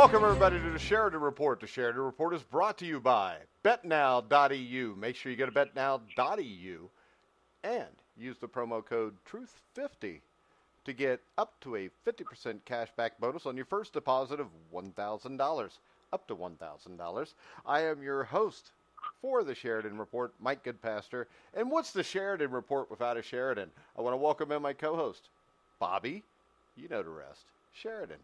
Welcome, everybody, to the Sheridan Report. The Sheridan Report is brought to you by Now.eu. Make sure you go to Now.eu and use the promo code TRUTH50 to get up to a 50% cashback bonus on your first deposit of $1,000, up to $1,000. I am your host for the Sheridan Report, Mike Goodpastor. And what's the Sheridan Report without a Sheridan? I want to welcome in my co-host, Bobby. You know the rest. Sheridan.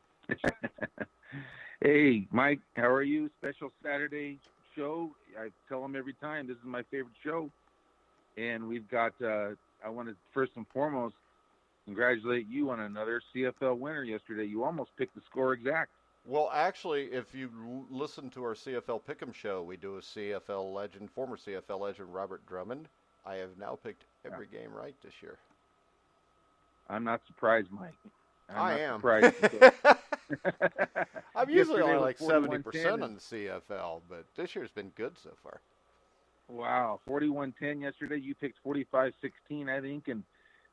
Hey, Mike, how are you? Special Saturday show. I tell them every time, this is my favorite show. And we've got, I want to first and foremost congratulate you on another CFL winner yesterday. You almost picked the score exact. Well, actually, if you listen to our CFL Pick'em show, we do a CFL legend, former CFL legend, Robert Drummond. I have now picked every game right this year. I'm not surprised, Mike. I am. I'm usually only like 70% on the CFL, but this year's been good so far. Wow, 41-10 yesterday. You picked 45-16, I think, and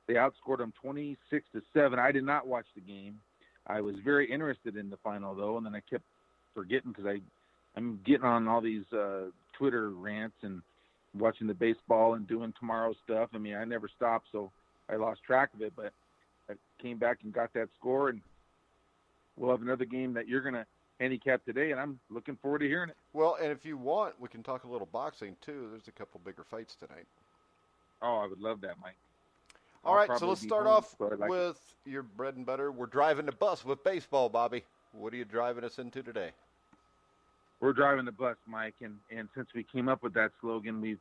they outscored them 26-7. I did not watch the game. I was very interested in the final, though, and then I kept forgetting because I'm getting on all these Twitter rants and watching the baseball and doing tomorrow's stuff. I mean, I never stopped, so I lost track of it, but I came back and got that score, and we'll have another game that you're going to handicap today, and I'm looking forward to hearing it. Well, and if you want, we can talk a little boxing, too. There's a couple bigger fights tonight. Oh, I would love that, Mike. All right, so let's start off with your bread and butter. We're driving the bus with baseball, Bobby. What are you driving us into today? We're driving the bus, Mike, and since we came up with that slogan, we've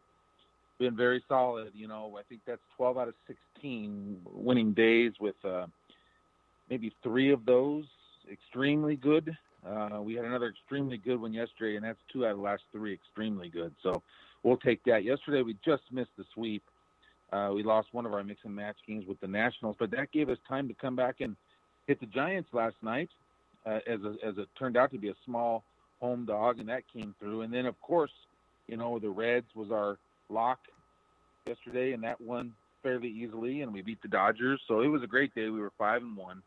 been very solid. You know, I think that's 12 out of 16 winning days with maybe 3 of those extremely good. We had another extremely good one yesterday, and that's 2 out of the last 3 extremely good. So we'll take that. Yesterday, we just missed the sweep. We lost one of our mix and match games with the Nationals, but that gave us time to come back and hit the Giants last night as it turned out to be a small home dog, and that came through. And then, of course, you know, the Reds was our lock yesterday, and that won fairly easily, and we beat the Dodgers. So it was a great day. We were 5-1.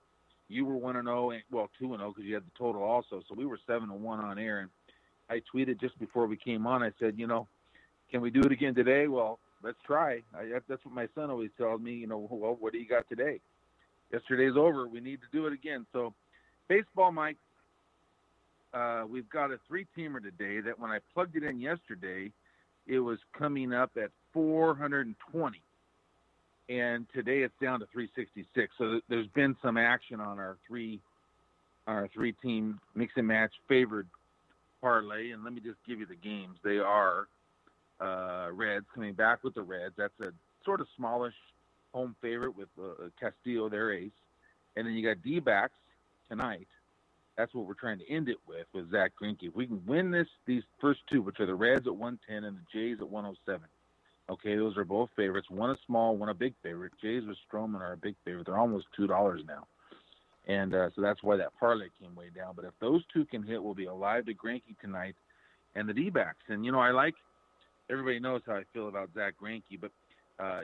You were 1-0, well, 2-0 because you had the total also. So we were 7-1 on air. And I tweeted just before we came on. I said, you know, can we do it again today? Well, let's try. That's what my son always tells me. You know, well, what do you got today? Yesterday's over. We need to do it again. So baseball, Mike. We've got a 3-teamer today that when I plugged it in yesterday, it was coming up at 420. And today it's down to 366. So there's been some action on our three-team mix and match favored parlay. And let me just give you the games. They are Reds coming back with the Reds. That's a sort of smallish home favorite with Castillo, their ace. And then you got D-backs tonight. That's what we're trying to end it with Zach Greinke. If we can win these first 2, which are the Reds at 110 and the Jays at 107. Okay, those are both favorites. One a small, one a big favorite. Jays with Stroman are a big favorite. They're almost $2 now. And so that's why that parlay came way down. But if those 2 can hit, we'll be alive to Greinke tonight and the D-backs. And, you know, everybody knows how I feel about Zach Greinke. But,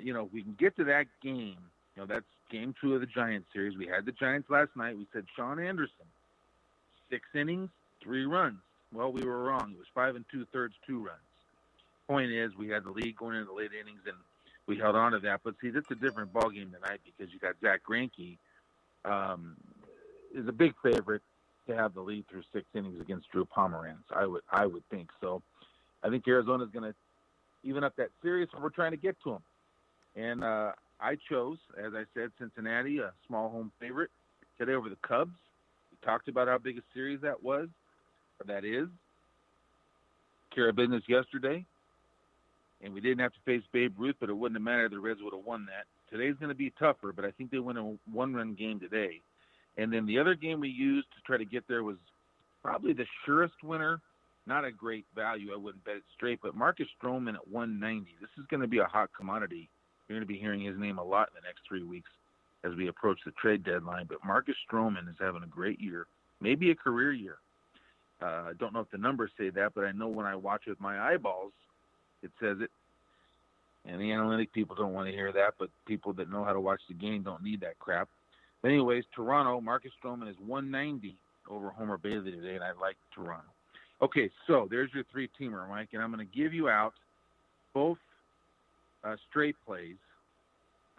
you know, we can get to that game. You know, that's game 2 of the Giants series. We had the Giants last night. We said Sean Anderson, 6 innings, 3 runs. Well, we were wrong. It was 5 2/3, 2 runs. Point is, we had the lead going into the late innings, and we held on to that. But see, that's a different ballgame tonight because you got Zach Greinke is a big favorite to have the lead through 6 innings against Drew Pomeranz. I would think so. I think Arizona's going to even up that series, so we're trying to get to them. And I chose, as I said, Cincinnati, a small home favorite, today over the Cubs. We talked about how big a series that was, or that is. Care of business yesterday. And we didn't have to face Babe Ruth, but it wouldn't have mattered. The Reds would have won that. Today's going to be tougher, but I think they win a 1-run game today. And then the other game we used to try to get there was probably the surest winner. Not a great value. I wouldn't bet it straight, but Marcus Stroman at 190. This is going to be a hot commodity. You're going to be hearing his name a lot in the next 3 weeks as we approach the trade deadline. But Marcus Stroman is having a great year, maybe a career year. I don't know if the numbers say that, but I know when I watch with my eyeballs, it says it. And the analytic people don't want to hear that, but people that know how to watch the game don't need that crap. But anyways, Toronto, Marcus Stroman is 190 over Homer Bailey today, and I like Toronto. Okay, so there's your three-teamer, Mike, and I'm going to give you out both straight plays,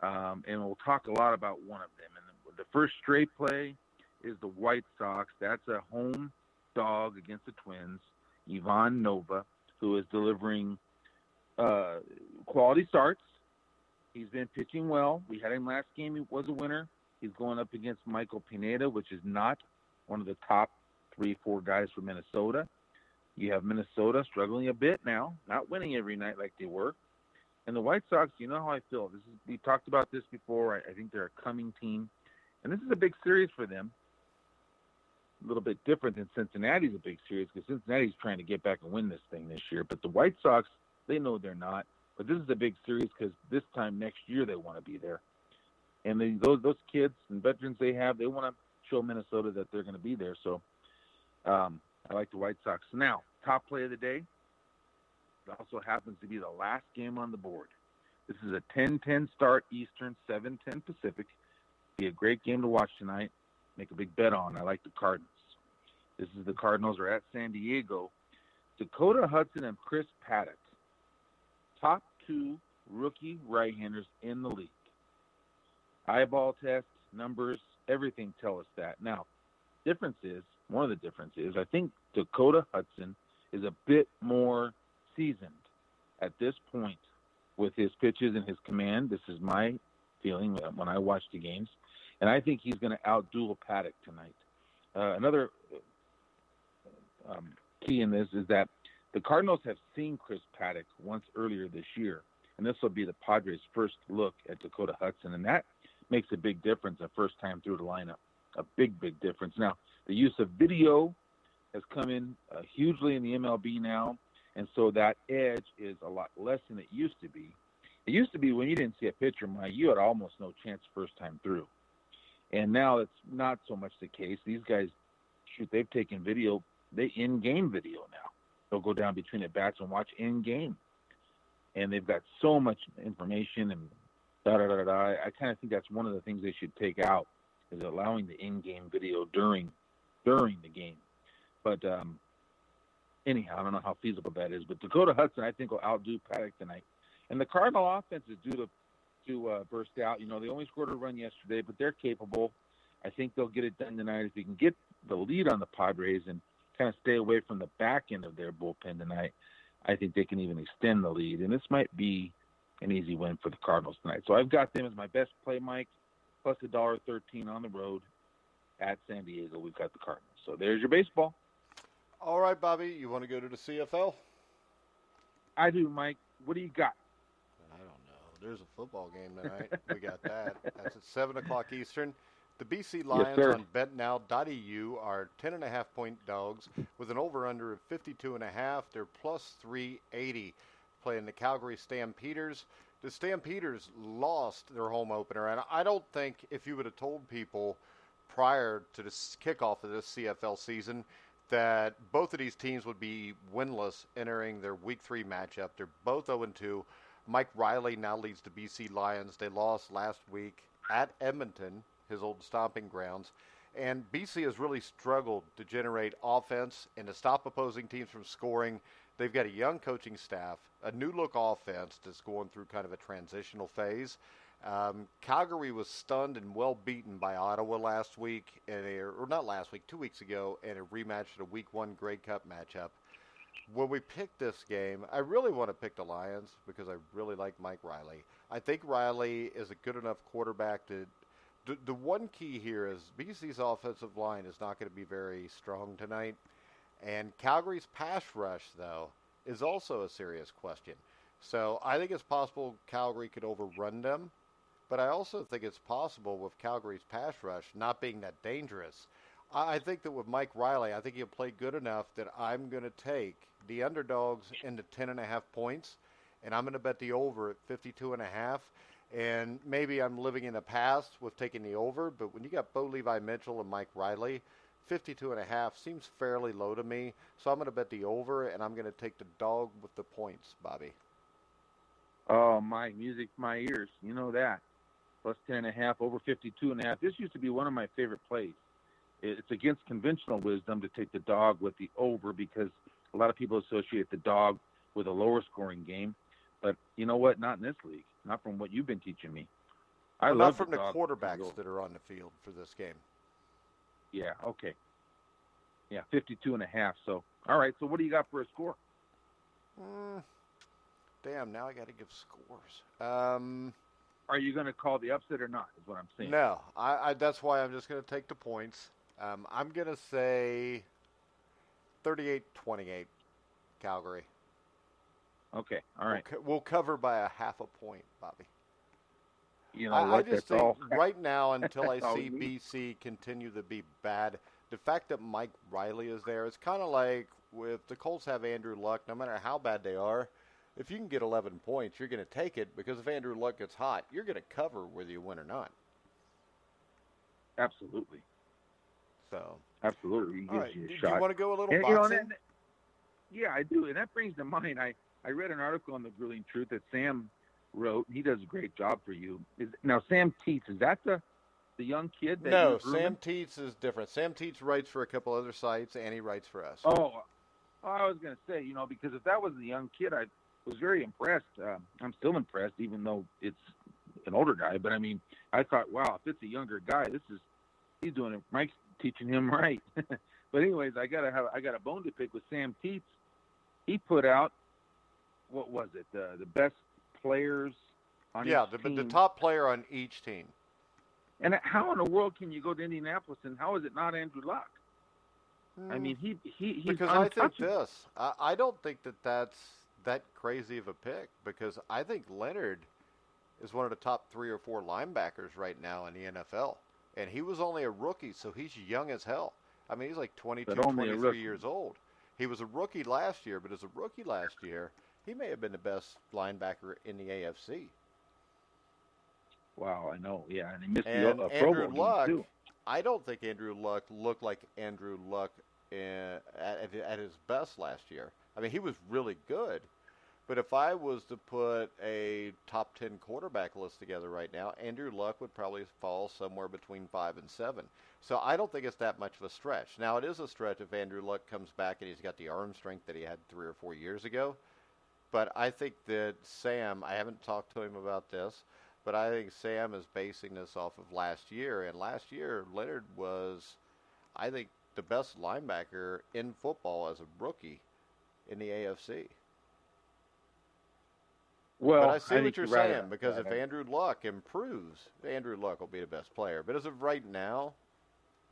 and we'll talk a lot about one of them. And the first straight play is the White Sox. That's a home dog against the Twins, Ivan Nova, who is delivering quality starts. He's been pitching well. We had him last game. He was a winner. He's going up against Michael Pineda, which is not one of the top 3-4 guys for Minnesota. You have Minnesota struggling a bit now, not winning every night like they were. And the White Sox, you know how I feel. We talked about this before. I think they're a coming team. And this is a big series for them. A little bit different than Cincinnati's a big series because Cincinnati's trying to get back and win this thing this year. But the White Sox, they know they're not. But this is a big series because this time next year they want to be there. And those kids and veterans they have, they want to show Minnesota that they're going to be there. So I like the White Sox. So now, top play of the day. It also happens to be the last game on the board. This is a 10-10 start Eastern, 7-10 Pacific. Be a great game to watch tonight. Make a big bet on. I like the Cardinals. This is the Cardinals are at San Diego. Dakota Hudson and Chris Paddock, top 2 rookie right-handers in the league. Eyeball test, numbers, everything tell us that. Now, one of the differences, I think Dakota Hudson is a bit more seasoned at this point with his pitches and his command. This is my feeling when I watch the games. And I think he's going to outduel Paddock tonight. Another key in this is that the Cardinals have seen Chris Paddock once earlier this year, and this will be the Padres' first look at Dakota Hudson, and that makes a big difference the first time through the lineup, a big, big difference. Now, the use of video has come in hugely in the MLB now, and so that edge is a lot less than it used to be. It used to be when you didn't see a pitcher, you had almost no chance first time through. And now it's not so much the case. These guys, they've taken video, in-game video now. They'll go down between at bats and watch in-game. And they've got so much information and da-da-da-da. I kind of think that's one of the things they should take out is allowing the in-game video during the game. But anyhow, I don't know how feasible that is. But Dakota Hudson, I think, will outdo Paddock tonight. And the Cardinal offense is due to burst out. They only scored a run yesterday, but they're capable. I think they'll get it done tonight. If they can get the lead on the Padres and kind of stay away from the back end of their bullpen tonight, I think they can even extend the lead. And this might be an easy win for the Cardinals tonight. So I've got them as my best play, Mike, plus $1.13 on the road at San Diego. We've got the Cardinals. So there's your baseball. All right, Bobby, you want to go to the CFL? I do, Mike. What do you got? I don't know. There's a football game tonight. We got that. That's at 7 o'clock Eastern. The BC Lions on BetNow.eu are 10.5-point dogs with an over-under of 52.5. They're plus 380 playing the Calgary Stampeders. The Stampeders lost their home opener, and I don't think if you would have told people prior to the kickoff of this CFL season that both of these teams would be winless entering their Week 3 matchup. They're both 0-2. Mike Riley now leads the BC Lions. They lost last week at Edmonton, his old stomping grounds. And BC has really struggled to generate offense and to stop opposing teams from scoring. They've got a young coaching staff, a new-look offense that's going through kind of a transitional phase. Calgary was stunned and well beaten by Ottawa last week, or not last week, 2 weeks ago, in a rematch at a Week 1 Grey Cup matchup. When we picked this game, I really want to pick the Lions because I really like Mike Riley. I think Riley is a good enough quarterback to the one key here is BC's offensive line is not going to be very strong tonight. And Calgary's pass rush, though, is also a serious question. So I think it's possible Calgary could overrun them. But I also think it's possible with Calgary's pass rush not being that dangerous. I think that with Mike Riley, I think he'll play good enough that I'm going to take the underdogs into 10.5 points. And I'm going to bet the over at 52.5. And maybe I'm living in the past with taking the over, but when you got Bo Levi Mitchell and Mike Riley, 52.5 seems fairly low to me. So I'm going to bet the over, and I'm going to take the dog with the points, Bobby. Oh, my music to my ears. You know that. Plus 10.5, over 52.5. This used to be one of my favorite plays. it's against conventional wisdom to take the dog with the over because a lot of people associate the dog with a lower scoring game. But you know what? Not in this league. Not from what you've been teaching me. I well, love not from the dog quarterbacks that are on the field for this game. Yeah, okay. Yeah, 52.5. So, all right. So what do you got for a score? Damn, now I got to give scores. Are you going to call the upset or not is what I'm saying. No, I that's why I'm just going to take the points. I'm going to say 38-28 Calgary. Okay, all right. We'll cover by a half a point, Bobby. You know I what? just That's think all. right now, until I all see we need. BC continue to be bad, the fact that Mike Riley is there, it's kind of like if the Colts have Andrew Luck, no matter how bad they are, if you can get 11 points, you're going to take it because if Andrew Luck gets hot, you're going to cover whether you win or not. Absolutely. So, Absolutely. He gives all right. you a Do shot. you want to go a little And, boxing? yeah, I do. And that brings to mind, I read an article on The Grueling Truth that Sam wrote. He does a great job for you. Now, Sam Teets, is that the young kid? That No, you're grooming? Sam Teets is different. Sam Teets writes for a couple other sites, and he writes for us. Oh, I was going to say, because if that was the young kid, I was very impressed. I'm still impressed, even though it's an older guy. But, I mean, I thought, wow, if it's a younger guy, he's doing it. Mike's teaching him right. But anyways, I got a bone to pick with Sam Teets. He put out, what was it, the best players on each team. the top player on each team. And how in the world can you go to Indianapolis and how is it not Andrew Luck? I mean, he's because I think this. I don't think that's that crazy of a pick because I think Leonard is one of the top 3 or 4 linebackers right now in the NFL. And he was only a rookie, so he's young as hell. I mean, he's like 22, 23 years old. He was a rookie last year, but as a rookie last year, he may have been the best linebacker in the AFC. Wow, I know. Yeah, and he missed the Pro Andrew Bowl Luck, game too. I don't think Andrew Luck looked like Andrew Luck at his best last year. I mean, he was really good. But if I was to put a top 10 quarterback list together right now, Andrew Luck would probably fall somewhere between 5 and 7. So I don't think it's that much of a stretch. Now, it is a stretch if Andrew Luck comes back and he's got the arm strength that he had 3 or 4 years ago. But I think that Sam, I haven't talked to him about this, but I think Sam is basing this off of last year. And last year, Leonard was, I think, the best linebacker in football as a rookie in the AFC. Well, but I see what you're saying right because if Andrew Luck improves, Andrew Luck will be the best player. But as of right now,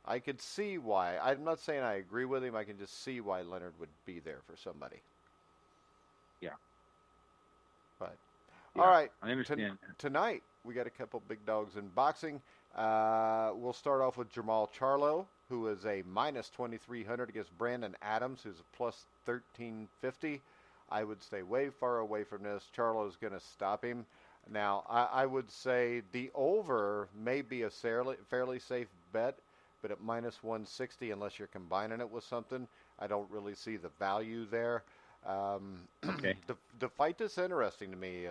I could see why. I'm not saying I agree with him. I can just see why Leonard would be there for somebody. Yeah. But yeah, all right, I understand. Tonight we got a couple big dogs in boxing. We'll start off with Jamal Charlo, who is a minus 2,300 against Brandon Adams, who's a plus 1,350. I would stay way far away from this. Charlo's going to stop him. Now, I would say the over may be a fairly safe bet, but at minus 160, unless you're combining it with something, I don't really see the value there. Okay. The fight that's interesting to me,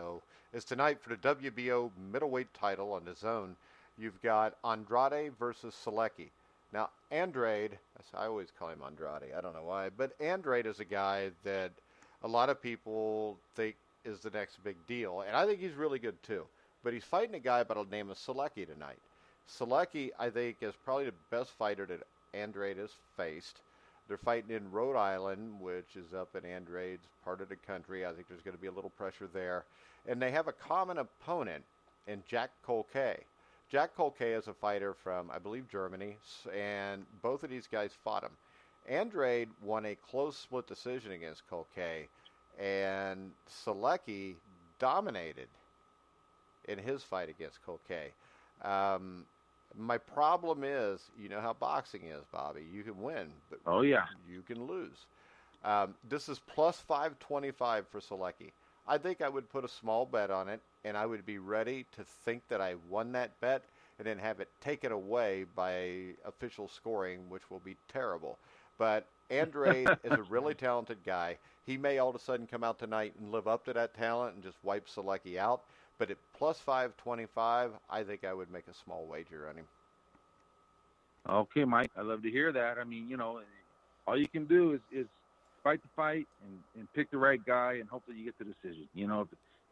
is tonight for the WBO middleweight title on the zone. You've got Andrade versus Selecki. Now, Andrade, I always call him Andrade. I don't know why, but Andrade is a guy that a lot of people think is the next big deal, and I think he's really good too. But he's fighting a guy by the name of Selecki tonight. Selecki, I think, is probably the best fighter that Andrade has faced. They're fighting in Rhode Island, which is up in Andrade's part of the country. I think there's going to be a little pressure there. And they have a common opponent in Jack Colquet. Jack Colquet is a fighter from, I believe, Germany, and both of these guys fought him. Andrade won a close split decision against Colquet, and Selecki dominated in his fight against Colquet. My problem is, you know how boxing is, Bobby. You can win, but you can lose. This is plus 525 for Selecki. I think I would put a small bet on it, and I would be ready to think that I won that bet and then have it taken away by official scoring, which will be terrible. But Andrade is a really talented guy. He may all of a sudden come out tonight and live up to that talent and just wipe Selecki out. But at plus 525, I think I would make a small wager on him. Okay, Mike, I love to hear that. I mean, all you can do is fight the fight and pick the right guy, and hopefully you get the decision.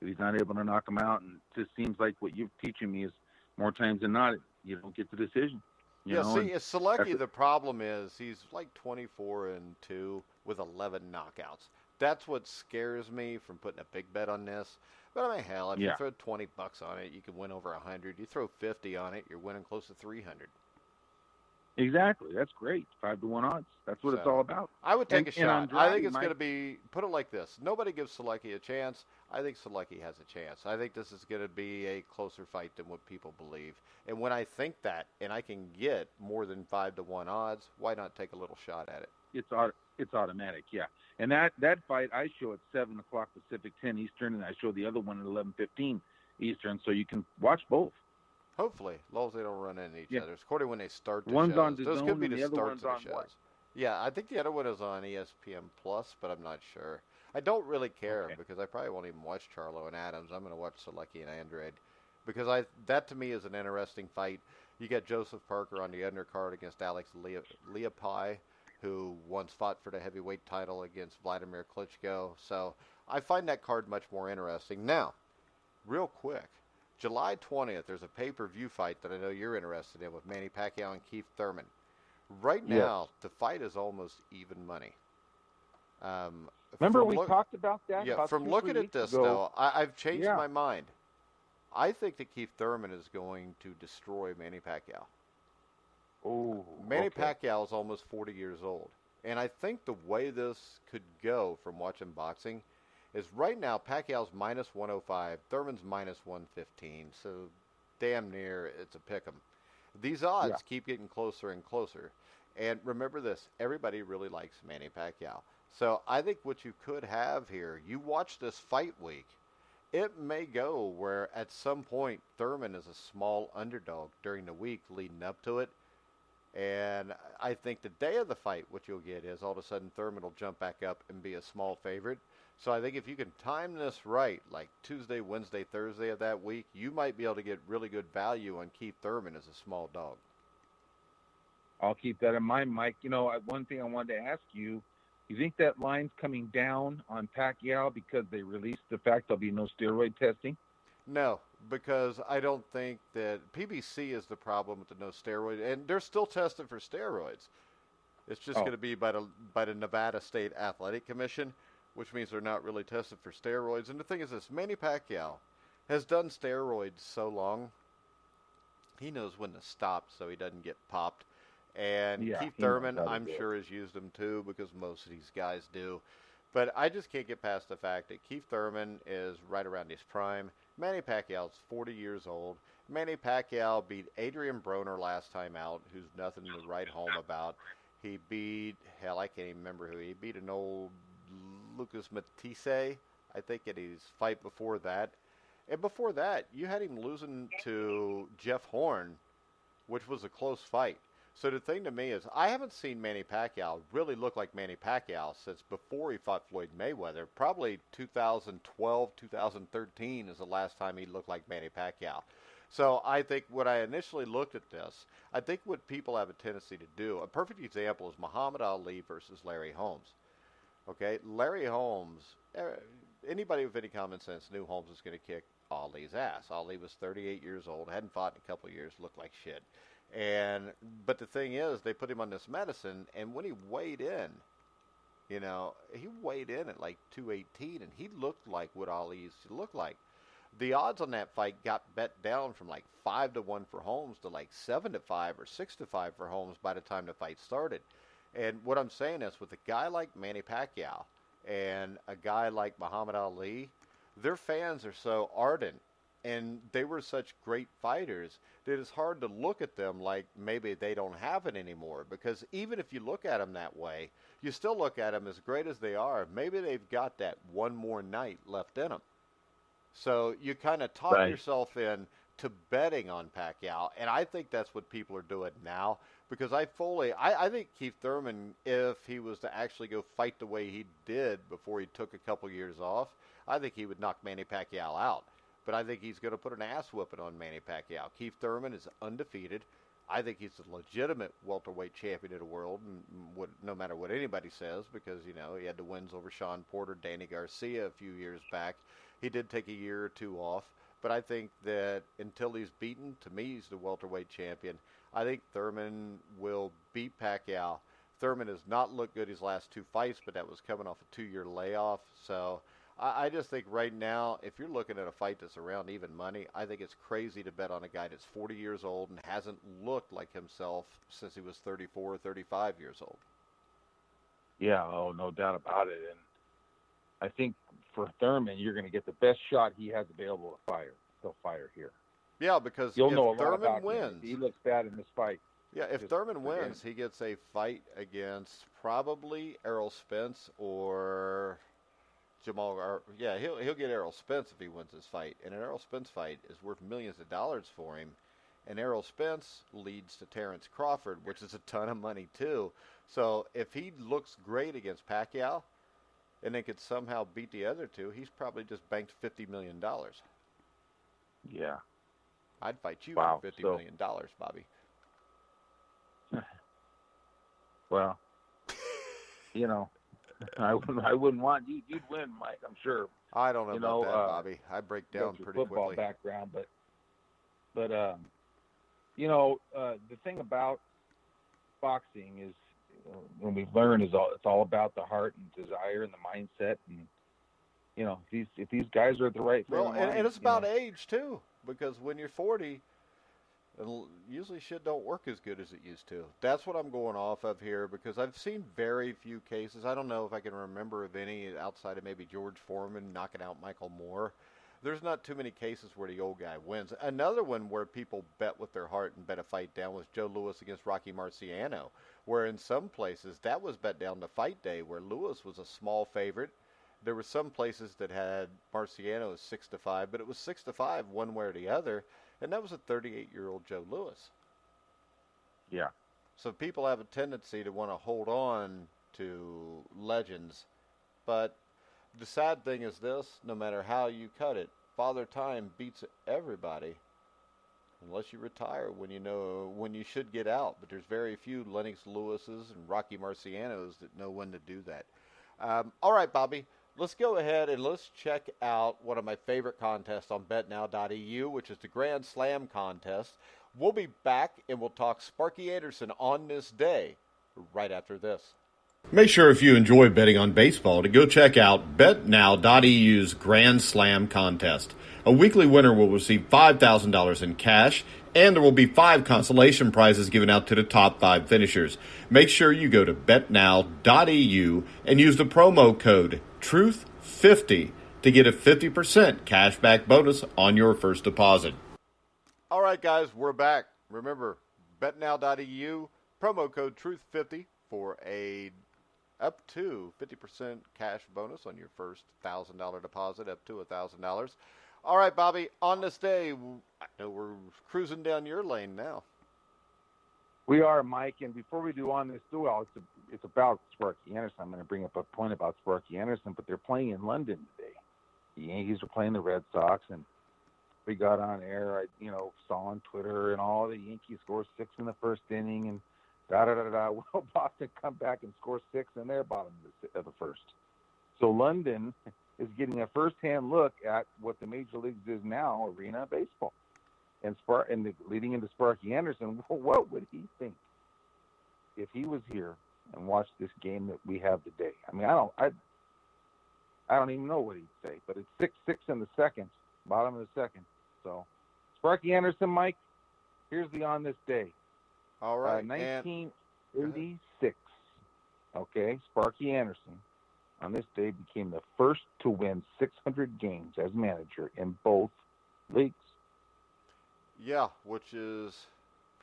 If he's not able to knock him out, and it just seems like what you're teaching me is more times than not, you don't get the decision. Yeah, see, And it's Selecki, the problem is he's like 24-2 with 11 knockouts. That's what scares me from putting a big bet on this. But I mean, hell, if you yeah, throw $20 on it, you can win over 100. You throw 50 on it, you're winning close to 300. exactly. That's great. 5-1 odds. That's what it's all So about. I would take a And shot. I think Andrade, it's going Mike. to be, put it like this. Nobody gives Selecki a chance. I think Selecki has a chance. I think this is going to be a closer fight than what people believe. And when I think that, and I can get more than 5-1 odds, why not take a little shot at it? It's automatic, yeah. And that fight I show at 7 o'clock Pacific, 10 Eastern, and I show the other one at 11:15 Eastern, so you can watch both. Hopefully, as long as they don't run into each Yeah, other. According when they start the one's on shows. Those could DAZN be and the the other starts one's of on the what? shows. Yeah, I think the other one is on ESPN Plus, but I'm not sure. I don't really care Okay. because I probably won't even watch Charlo and Adams. I'm going to watch Selecki and Andrade because that to me is an interesting fight. You got Joseph Parker on the undercard against Alex Leopai, who once fought for the heavyweight title against Vladimir Klitschko. So I find that card much more interesting. Now, real quick, July 20th, there's a pay-per-view fight that I know you're interested in with Manny Pacquiao and Keith Thurman. Right Yes. now, the fight is almost even money. Um, Remember we talked about that yeah, about from 2-3 looking at weeks this, ago. though, I've changed Yeah. my mind. I think that Keith Thurman is going to destroy Manny Pacquiao. Oh, Manny okay. Pacquiao is almost 40 years old. And I think the way this could go from watching boxing is right now Pacquiao's minus 105, Thurman's minus 115, so damn near it's a pick 'em. These odds Yeah. keep getting closer and closer. And remember this, everybody really likes Manny Pacquiao. So I think what you could have here, you watch this fight week, it may go where at some point Thurman is a small underdog during the week leading up to it. And I think the day of the fight, what you'll get is all of a sudden Thurman will jump back up and be a small favorite. So I think if you can time this right, like Tuesday, Wednesday, Thursday of that week, you might be able to get really good value on Keith Thurman as a small dog. I'll keep that in mind, Mike. One thing I wanted to ask you, you think that line's coming down on Pacquiao because they released the fact there'll be no steroid testing? No, because I don't think that PBC is the problem with the no steroid, and they're still testing for steroids. It's just Oh. going to be by the Nevada State Athletic Commission, which means they're not really tested for steroids. And the thing is this, Manny Pacquiao has done steroids so long, he knows when to stop so he doesn't get popped. And Yeah, Keith he knows Thurman, how to I'm do it. sure, has used them too because most of these guys do. But I just can't get past the fact that Keith Thurman is right around his prime. Manny Pacquiao's 40 years old. Manny Pacquiao beat Adrian Broner last time out, who's nothing to write home about. He beat, hell, I can't even remember who. He beat an old Lucas Matisse, I think, in his fight before that. And before that, you had him losing to Jeff Horn, which was a close fight. So the thing to me is, I haven't seen Manny Pacquiao really look like Manny Pacquiao since before he fought Floyd Mayweather. Probably 2012, 2013 is the last time he looked like Manny Pacquiao. So I think when I initially looked at this, I think what people have a tendency to do, a perfect example is Muhammad Ali versus Larry Holmes. Okay, Larry Holmes, anybody with any common sense knew Holmes was going to kick Ali's ass. Ali was 38 years old, hadn't fought in a couple of years, looked like shit. But the thing is, they put him on this medicine, and when he weighed in, he weighed in at like 218, and he looked like what Ali used to look like. The odds on that fight got bet down from like 5-1 for Holmes to like 7-5 or 6-5 for Holmes by the time the fight started. And what I'm saying is, with a guy like Manny Pacquiao and a guy like Muhammad Ali, their fans are so ardent and they were such great fighters that it's hard to look at them like maybe they don't have it anymore. Because even if you look at them that way, you still look at them as great as they are. Maybe they've got that one more night left in them. So you kind of talk Right. yourself in to betting on Pacquiao, and I think that's what people are doing now. Because I think Keith Thurman, if he was to actually go fight the way he did before he took a couple years off, I think he would knock Manny Pacquiao out. But I think he's going to put an ass whooping on Manny Pacquiao. Keith Thurman is undefeated. I think he's a legitimate welterweight champion of the world, and no matter what anybody says, because, he had the wins over Sean Porter, Danny Garcia a few years back. He did take a year or two off, but I think that until he's beaten, to me, he's the welterweight champion. I think Thurman will beat Pacquiao. Thurman has not looked good his last 2 fights, but that was coming off a 2-year layoff, so I just think right now, if you're looking at a fight that's around even money, I think it's crazy to bet on a guy that's 40 years old and hasn't looked like himself since he was 34 or 35 years old. Yeah, no doubt about it. And I think for Thurman, you're going to get the best shot he has available to fire. He'll fire here. Yeah, because You'll know if Thurman wins, he looks bad in this fight. Yeah, if Thurman wins, he gets a fight against probably Errol Spence or Jamal. He'll get Errol Spence if he wins this fight, and an Errol Spence fight is worth millions of dollars for him. And Errol Spence leads to Terrence Crawford, which is a ton of money too. So if he looks great against Pacquiao, and then could somehow beat the other two, he's probably just banked $50 million. Yeah, I'd fight you for $50 million, Bobby. Well, I wouldn't want you. You'd win, Mike. I'm sure. I don't know about that, Bobby. I break down pretty football quickly. Background, but the thing about boxing is, when we've learned, it's all about the heart and desire and the mindset, and if these guys are at the right. Well, and it's about age too, because when you're 40. Usually shit don't work as good as it used to. That's what I'm going off of here, because I've seen very few cases. I don't know if I can remember of any outside of maybe George Foreman knocking out Michael Moore. There's not too many cases where the old guy wins. Another one where people bet with their heart and bet a fight down was Joe Louis against Rocky Marciano, where in some places that was bet down to fight day, where Louis was a small favorite. There were some places that had Marciano as 6-5, but it was 6-5 one way or the other. And that was a 38-year-old Joe Louis. Yeah. So people have a tendency to want to hold on to legends. But the sad thing is this, no matter how you cut it, Father Time beats everybody unless you retire when you should get out. But there's very few Lennox Lewises and Rocky Marcianos that know when to do that. All right, Bobby. Let's go ahead and let's check out one of my favorite contests on BetNow.eu, which is the Grand Slam contest. We'll be back, and we'll talk Sparky Anderson on this day right after this. Make sure if you enjoy betting on baseball to go check out BetNow.eu's Grand Slam contest. A weekly winner will receive $5,000 in cash, and there will be 5 consolation prizes given out to the top 5 finishers. Make sure you go to BetNow.eu and use the promo code TRUTH50 to get a 50% cashback bonus on your first deposit. All right, guys, we're back. Remember, BetNow.eu, promo code TRUTH50 for a up to 50% cash bonus on your first $1,000 deposit, up to $1,000. All right, Bobby, on this day, I know we're cruising down your lane now. We are, Mike, and before we do on this duel, it's about Sparky Anderson. I'm going to bring up a point about Sparky Anderson, but they're playing in London today. The Yankees are playing the Red Sox, and we got on air. I saw on Twitter and all the Yankees score 6 in the first inning, and da-da-da-da. Well, Boston come back and score 6 in their bottom of the first. So London is getting a first-hand look at what the Major Leagues is now, arena baseball. And leading into Sparky Anderson, what would he think if he was here and watched this game that we have today? I mean, I don't even know what he'd say, but it's 6-6 in the second, bottom of the second. So, Sparky Anderson, Mike, here's the on this day. All right. 1986. Okay, Sparky Anderson on this day became the first to win 600 games as manager in both leagues. Yeah, which is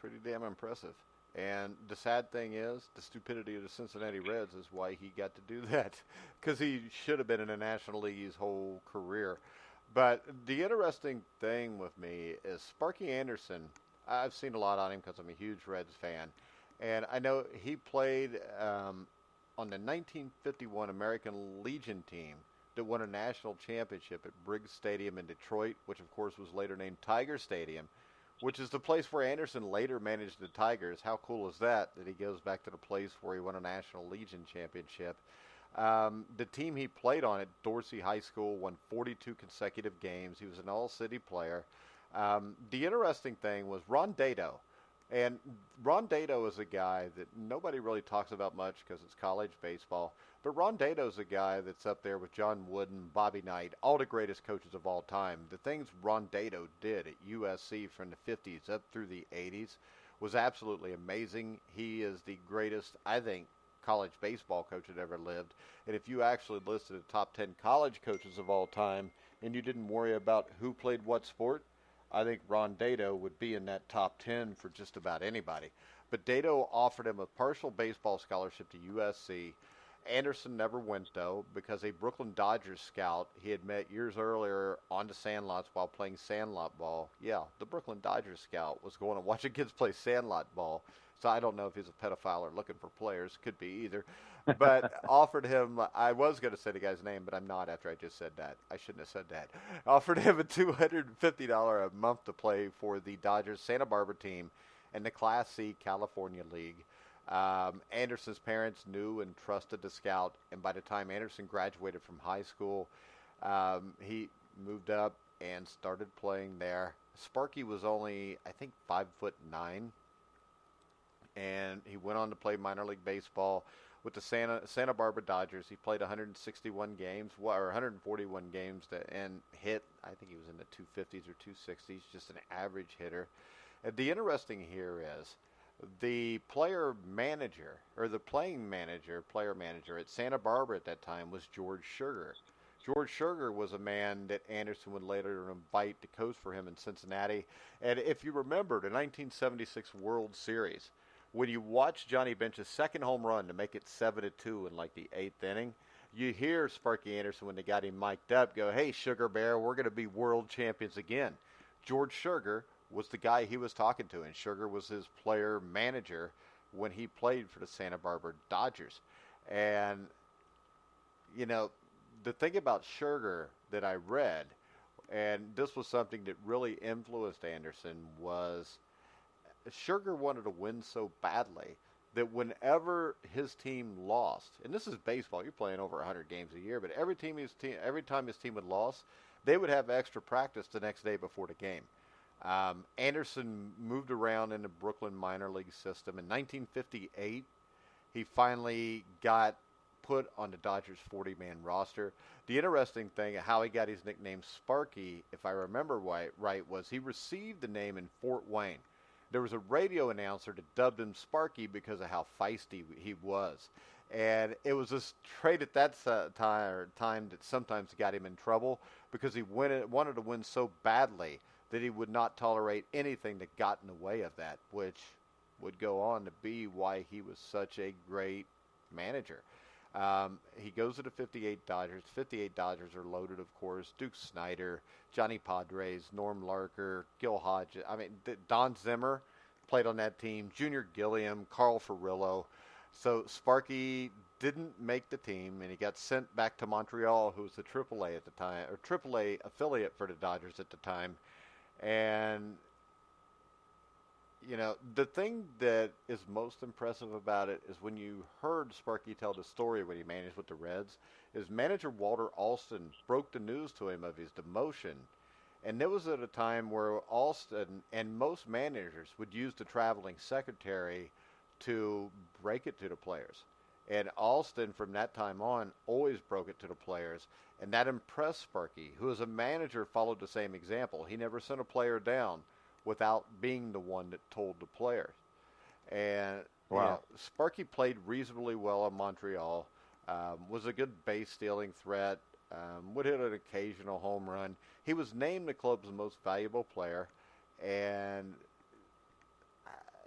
pretty damn impressive. And the sad thing is, the stupidity of the Cincinnati Reds is why he got to do that, because he should have been in the National League his whole career. But the interesting thing with me is Sparky Anderson, I've seen a lot on him because I'm a huge Reds fan. And I know he played on the 1951 American Legion team that won a national championship at Briggs Stadium in Detroit, which of course was later named Tiger Stadium, which is the place where Anderson later managed the Tigers. How cool is that he goes back to the place where he won a National Legion championship? The team he played on at Dorsey High School won 42 consecutive games. He was an all-city player. The interesting thing was Ron Dado. And Ron Dado is a guy that nobody really talks about much because it's college baseball. But Ron Dado is a guy that's up there with John Wooden, Bobby Knight, all the greatest coaches of all time. The things Ron Dado did at USC from the 50s up through the 80s was absolutely amazing. He is the greatest, I think, college baseball coach that ever lived. And if you actually listed the top 10 college coaches of all time and you didn't worry about who played what sport, I think Ron Dado would be in that top 10 for just about anybody. But Dado offered him a partial baseball scholarship to USC. Anderson never went, though, because a Brooklyn Dodgers scout he had met years earlier on the sandlots while playing sandlot ball. Yeah, the Brooklyn Dodgers scout was going to watch the kids play sandlot ball. So I don't know if he's a pedophile or looking for players. Could be either. But offered him, I was going to say the guy's name, but I'm not after I just said that. I shouldn't have said that. Offered him a $250 a month to play for the Dodgers Santa Barbara team in the Class C California League. Anderson's parents knew and trusted the scout, and by the time Anderson graduated from high school, he moved up and started playing there. Sparky was only, I think, 5'9", and he went on to play minor league baseball with the Santa Barbara Dodgers. He played 161 games, or 141 games, and hit, I think he was in the 250s or 260s, just an average hitter. And the interesting here is the player manager at Santa Barbara at that time was George Sugar. George Sugar was a man that Anderson would later invite to coach for him in Cincinnati. And if you remember the 1976 World Series, when you watch Johnny Bench's second home run to make it 7-2 in like the 8th inning, you hear Sparky Anderson, when they got him mic'd up, go, "Hey, Sugar Bear, we're going to be world champions again." George Sugar was the guy he was talking to, and Sugar was his player manager when he played for the Santa Barbara Dodgers. And, you know, the thing about Sugar that I read, and this was something that really influenced Anderson, was Sugar wanted to win so badly that whenever his team lost, and this is baseball, you're playing over 100 games a year, but every time his team would lose, they would have extra practice the next day before the game. Anderson moved around in the Brooklyn minor league system. In 1958, he finally got put on the Dodgers 40-man roster. The interesting thing, how he got his nickname Sparky, if I remember right, was he received the name in Fort Wayne. There was a radio announcer that dubbed him Sparky because of how feisty he was. And it was this trait at that time that sometimes got him in trouble because he wanted to win so badly that he would not tolerate anything that got in the way of that, which would go on to be why he was such a great manager. He goes to the 58 Dodgers. 58 Dodgers are loaded, of course. Duke Snider, Johnny Padres, Norm Larker, Gil Hodges. I mean, Don Zimmer played on that team. Junior Gilliam, Carl Furillo. So Sparky didn't make the team, and he got sent back to Montreal, who was the AAA at the time, or AAA affiliate for the Dodgers at the time. And, you know, the thing that is most impressive about it is when you heard Sparky tell the story when he managed with the Reds, is manager Walter Alston broke the news to him of his demotion. And it was at a time where Alston and most managers would use the traveling secretary to break it to the players. And Alston, from that time on, always broke it to the players. And that impressed Sparky, who as a manager followed the same example. He never sent a player down without being the one that told the players. And wow. You know, Sparky played reasonably well in Montreal, was a good base-stealing threat, would hit an occasional home run. He was named the club's most valuable player, and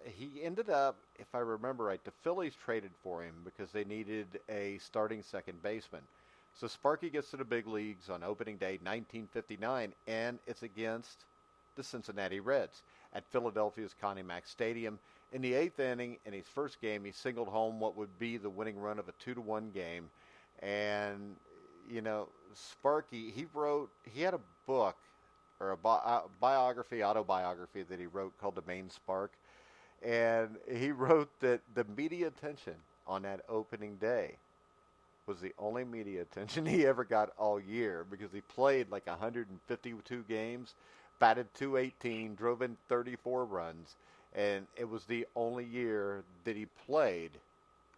he ended up, if I remember right, the Phillies traded for him because they needed a starting second baseman. So Sparky gets to the big leagues on opening day 1959, and it's against the Cincinnati Reds at Philadelphia's Connie Mack Stadium. In the 8th inning, in his first game, he singled home what would be the winning run of a 2-1 game. And, you know, Sparky, he had a book or a biography, autobiography that he wrote called The Main Spark. And he wrote that the media attention on that opening day was the only media attention he ever got all year because he played like 152 games, batted .218, drove in 34 runs, and it was the only year that he played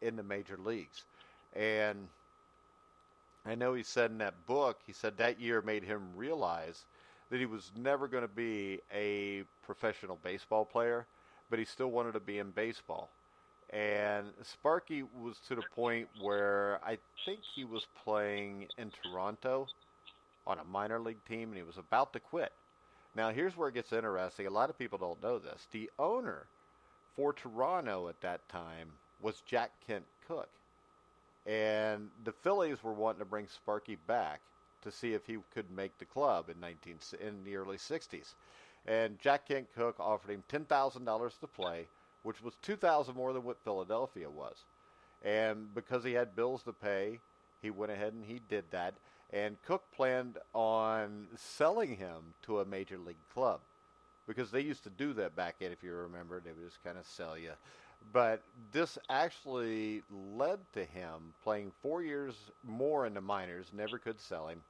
in the major leagues. And I know he said in that book, he said that year made him realize that he was never going to be a professional baseball player, but he still wanted to be in baseball. And Sparky was to the point where I think he was playing in Toronto on a minor league team, and he was about to quit. Now, here's where it gets interesting. A lot of people don't know this. The owner for Toronto at that time was Jack Kent Cooke. And the Phillies were wanting to bring Sparky back to see if he could make the club in the early 60s. And Jack Kent Cooke offered him $10,000 to play, which was $2,000 more than what Philadelphia was. And because he had bills to pay, he went ahead and he did that. And Cooke planned on selling him to a major league club because they used to do that back then, if you remember. They would just kind of sell you. But this actually led to him playing 4 years more in the minors, never could sell him.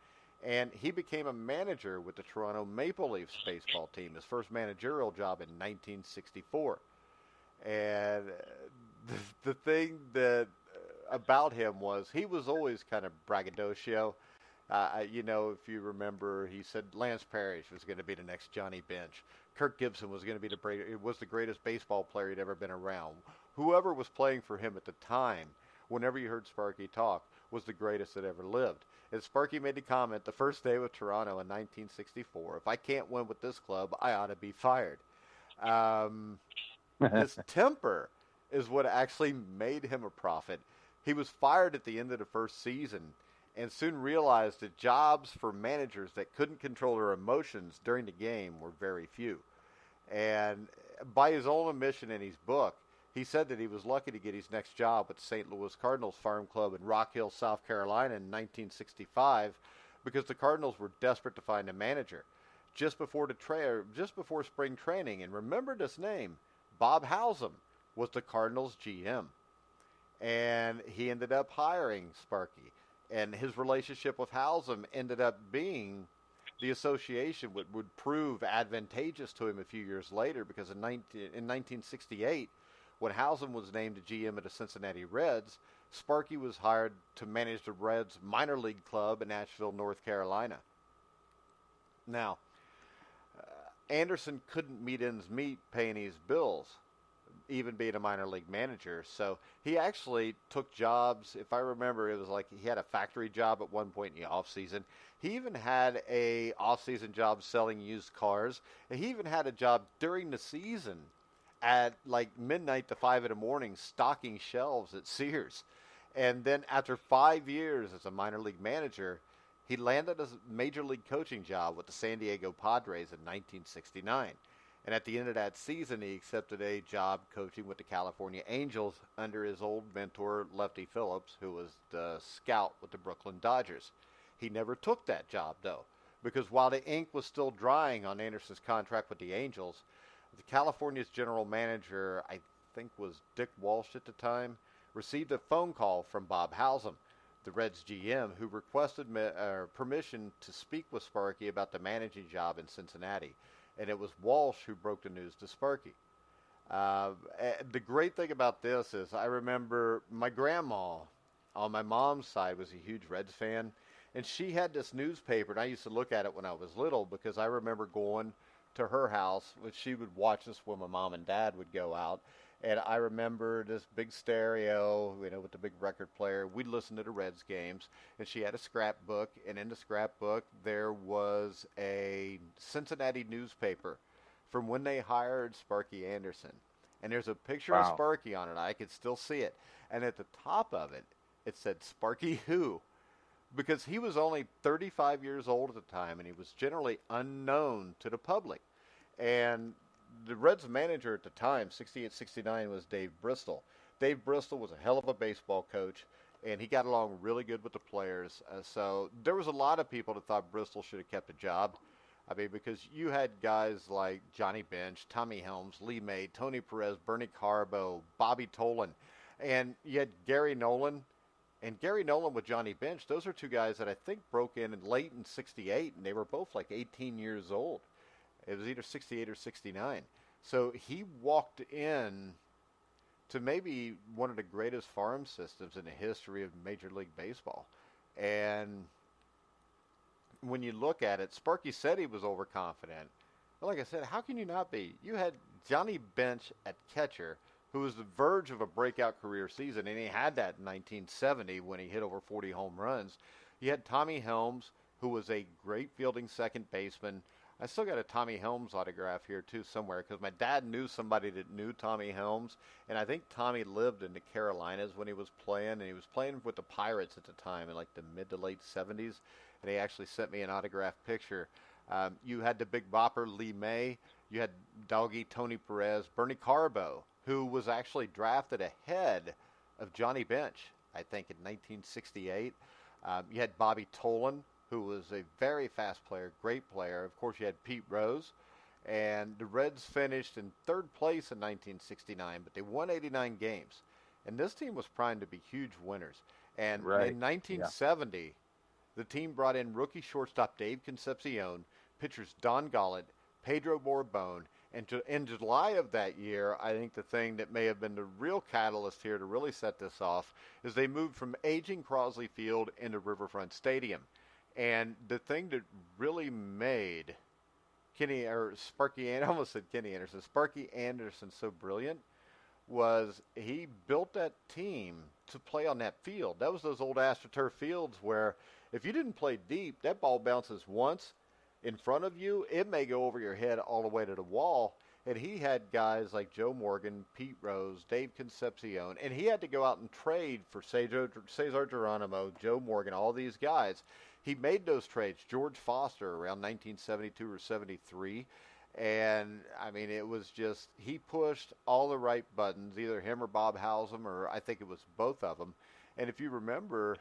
And he became a manager with the Toronto Maple Leafs baseball team, his first managerial job in 1964. And the thing that about him was he was always kind of braggadocio. If you remember, he said Lance Parrish was going to be the next Johnny Bench. Kirk Gibson was going to be the greatest baseball player he'd ever been around. Whoever was playing for him at the time, whenever you heard Sparky talk, was the greatest that ever lived. And Sparky made the comment the first day with Toronto in 1964, if I can't win with this club, I ought to be fired. His temper is what actually made him a prophet. He was fired at the end of the first season and soon realized that jobs for managers that couldn't control their emotions during the game were very few. And by his own admission in his book, he said that he was lucky to get his next job with the St. Louis Cardinals Farm Club in Rock Hill, South Carolina in 1965 because the Cardinals were desperate to find a manager. Just before spring training, and remember this name, Bob Howsam was the Cardinals GM. And he ended up hiring Sparky. And his relationship with Howsam ended up being the association would prove advantageous to him a few years later because in 1968, when Howsam was named the GM of the Cincinnati Reds, Sparky was hired to manage the Reds minor league club in Asheville, North Carolina. Now, Anderson couldn't ends meet paying his bills, even being a minor league manager. So he actually took jobs. If I remember, it was like he had a factory job at one point in the off season. He even had a off season job selling used cars. And he even had a job during the season at like midnight to 5 in the morning stocking shelves at Sears. And then after 5 years as a minor league manager, he landed a major league coaching job with the San Diego Padres in 1969. And at the end of that season, he accepted a job coaching with the California Angels under his old mentor, Lefty Phillips, who was the scout with the Brooklyn Dodgers. He never took that job, though, because while the ink was still drying on Anderson's contract with the Angels, the California's general manager, I think was Dick Walsh at the time, received a phone call from Bob Howsam, the Reds GM, who requested permission to speak with Sparky about the managing job in Cincinnati. And it was Walsh who broke the news to Sparky. The great thing about this is I remember my grandma on my mom's side was a huge Reds fan. And she had this newspaper, and I used to look at it when I was little because I remember going to her house, which she would watch this when my mom and dad would go out. And I remember this big stereo, with the big record player. We'd listen to the Reds games, and she had a scrapbook, and in the scrapbook there was a Cincinnati newspaper from when they hired Sparky Anderson. And there's a picture of Sparky on it. I could still see it. And at the top of it, it said Sparky Who? Because he was only 35 years old at the time, and he was generally unknown to the public. And the Reds manager at the time, 68-69, was Dave Bristol. Dave Bristol was a hell of a baseball coach, and he got along really good with the players. So there was a lot of people that thought Bristol should have kept a job. I mean, because you had guys like Johnny Bench, Tommy Helms, Lee May, Tony Perez, Bernie Carbo, Bobby Tolan, and you had Gary Nolan. And Gary Nolan with Johnny Bench, those are two guys that I think broke in late in 68, and they were both like 18 years old. It was either 68 or 69. So he walked in to maybe one of the greatest farm systems in the history of Major League Baseball. And when you look at it, Sparky said he was overconfident. But like I said, how can you not be? You had Johnny Bench at catcher, who was the verge of a breakout career season, and he had that in 1970 when he hit over 40 home runs. You had Tommy Helms, who was a great fielding second baseman. I still got a Tommy Helms autograph here, too, somewhere, because my dad knew somebody that knew Tommy Helms, and I think Tommy lived in the Carolinas when he was playing, and he was playing with the Pirates at the time in, like, the mid to late 70s, and he actually sent me an autographed picture. You had the Big Bopper, Lee May. You had Doggy, Tony Perez, Bernie Carbo, who was actually drafted ahead of Johnny Bench, I think, in 1968. You had Bobby Tolan, who was a very fast player, great player. Of course, you had Pete Rose. And the Reds finished in third place in 1969, but they won 89 games. And this team was primed to be huge winners. And in 1970, the team brought in rookie shortstop Dave Concepcion, pitchers Don Gollett, Pedro Borbon, and in July of that year, I think the thing that may have been the real catalyst here to really set this off is they moved from aging Crosley Field into Riverfront Stadium. And the thing that really made Sparky Anderson so brilliant was he built that team to play on that field. That was those old AstroTurf fields where if you didn't play deep, that ball bounces once in front of you, it may go over your head all the way to the wall. And he had guys like Joe Morgan, Pete Rose, Dave Concepcion, and he had to go out and trade for Cesar Geronimo, Joe Morgan, all these guys. He made those trades. George Foster around 1972 or 73. And, I mean, it was just, he pushed all the right buttons, either him or Bob Howsam, or I think it was both of them. And if you remember,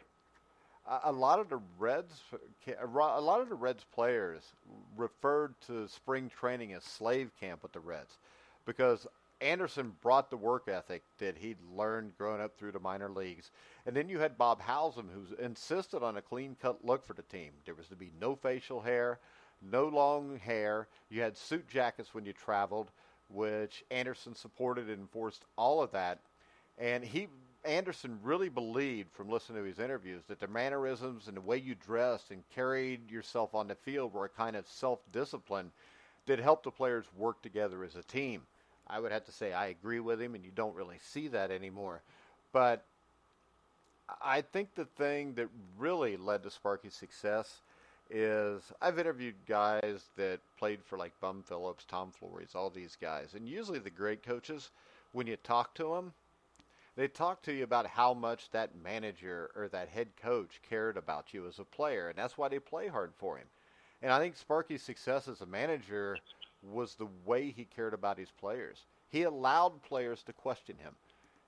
a lot of the Reds players referred to spring training as slave camp with the Reds because Anderson brought the work ethic that he'd learned growing up through the minor leagues. And then you had Bob Howsam, who insisted on a clean-cut look for the team. There was to be no facial hair, no long hair. You had suit jackets when you traveled, which Anderson supported and enforced all of that. And Anderson really believed, from listening to his interviews, that the mannerisms and the way you dressed and carried yourself on the field were a kind of self-discipline that helped the players work together as a team. I would have to say I agree with him, and you don't really see that anymore. But I think the thing that really led to Sparky's success is I've interviewed guys that played for like Bum Phillips, Tom Flores, all these guys. And usually the great coaches, when you talk to them, they talk to you about how much that manager or that head coach cared about you as a player, and that's why they play hard for him. And I think Sparky's success as a manager was the way he cared about his players. He allowed players to question him,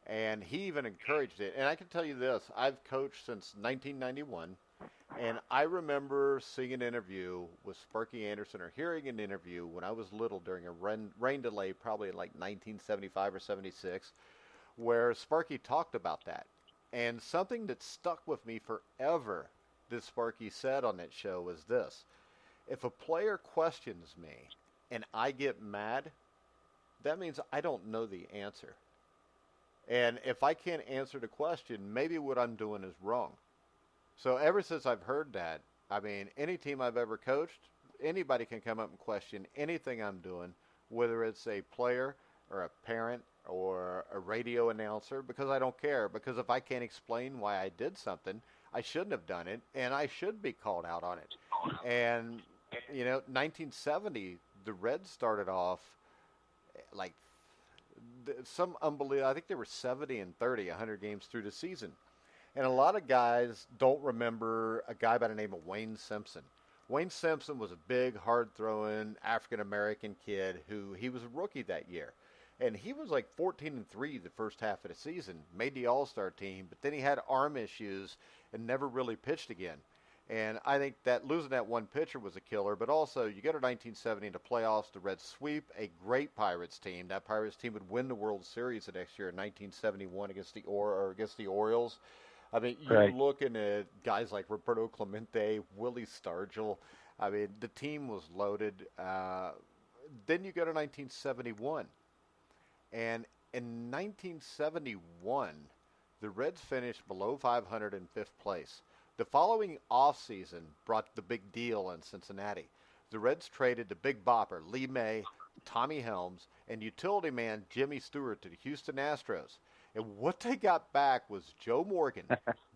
and he even encouraged it. And I can tell you this, I've coached since 1991, and I remember seeing an interview with Sparky Anderson or hearing an interview when I was little during a rain delay, probably in like 1975 or 76, where Sparky talked about that. And something that stuck with me forever that Sparky said on that show was this: if a player questions me and I get mad, that means I don't know the answer. And if I can't answer the question, maybe what I'm doing is wrong. So ever since I've heard that, I mean, any team I've ever coached, anybody can come up and question anything I'm doing, whether it's a player or a parent or a radio announcer, because I don't care. Because if I can't explain why I did something, I shouldn't have done it, and I should be called out on it. And, 1970, the Reds started off like some unbelievable. I think they were 70-30, 100 games through the season. And a lot of guys don't remember a guy by the name of Wayne Simpson. Wayne Simpson was a big, hard-throwing African-American kid he was a rookie that year. And he was like 14-3 the first half of the season, made the All-Star team, but then he had arm issues and never really pitched again. And I think that losing that one pitcher was a killer, but also you go to 1970 in the playoffs, the Reds sweep a great Pirates team. That Pirates team would win the World Series the next year in 1971 against the Orioles. I mean, you're Right. looking at guys like Roberto Clemente, Willie Stargell. I mean, the team was loaded. Then you go to 1971, and in 1971, the Reds finished below 500 in fifth place. The following offseason brought the big deal in Cincinnati. The Reds traded the Big Bopper, Lee May, Tommy Helms, and utility man Jimmy Stewart to the Houston Astros. And what they got back was Joe Morgan,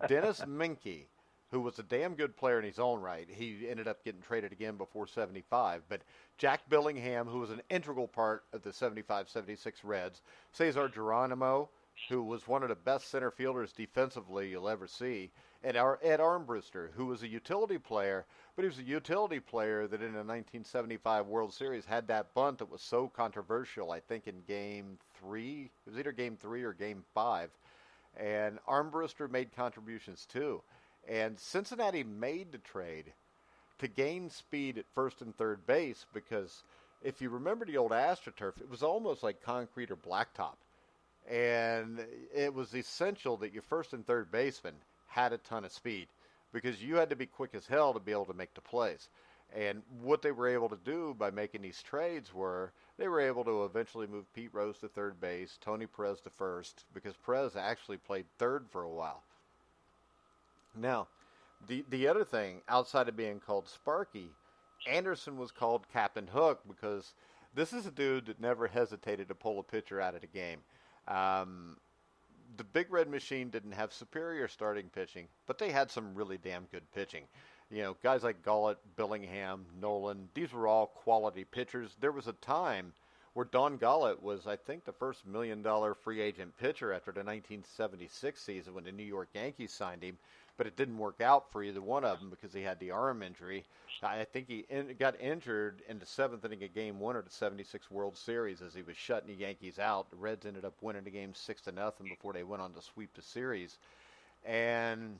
Dennis Menke, who was a damn good player in his own right. He ended up getting traded again before 75. But Jack Billingham, who was an integral part of the 75-76 Reds, Cesar Geronimo, who was one of the best center fielders defensively you'll ever see, and our Ed Armbruster, who was a utility player, but he was a utility player that in the 1975 World Series had that bunt that was so controversial, I think in Game 3. It was either Game 3 or Game 5. And Armbruster made contributions too. And Cincinnati made the trade to gain speed at first and third base because if you remember the old AstroTurf, it was almost like concrete or blacktop. And it was essential that your first and third baseman had a ton of speed because you had to be quick as hell to be able to make the plays. And what they were able to do by making these trades were they were able to eventually move Pete Rose to third base, Tony Perez to first, because Perez actually played third for a while. Now, the other thing, outside of being called Sparky, Anderson was called Captain Hook because this is a dude that never hesitated to pull a pitcher out of the game. The Big Red Machine didn't have superior starting pitching, but they had some really damn good pitching. You know, guys like Gullett, Billingham, Nolan, these were all quality pitchers. There was a time where Don Gullett was, I think, the first $1 million free agent pitcher after the 1976 season when the New York Yankees signed him, but it didn't work out for either one of them because he had the arm injury. I think he got injured in the seventh inning of Game 1 of the 76 World Series as he was shutting the Yankees out. The Reds ended up winning the game 6-0 before they went on to sweep the series. And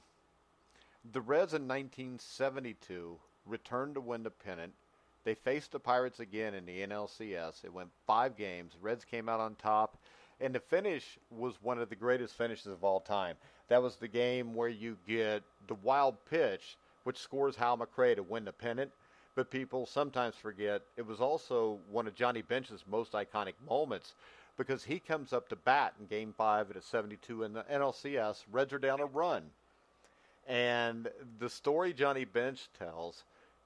the Reds in 1972 returned to win the pennant. They faced the Pirates again in the NLCS. It went 5 games. Reds came out on top. And the finish was one of the greatest finishes of all time. That was the game where you get the wild pitch, which scores Hal McRae to win the pennant. But people sometimes forget it was also one of Johnny Bench's most iconic moments because he comes up to bat in Game 5 at a 72 in the NLCS. Reds are down a run. And the story Johnny Bench tells,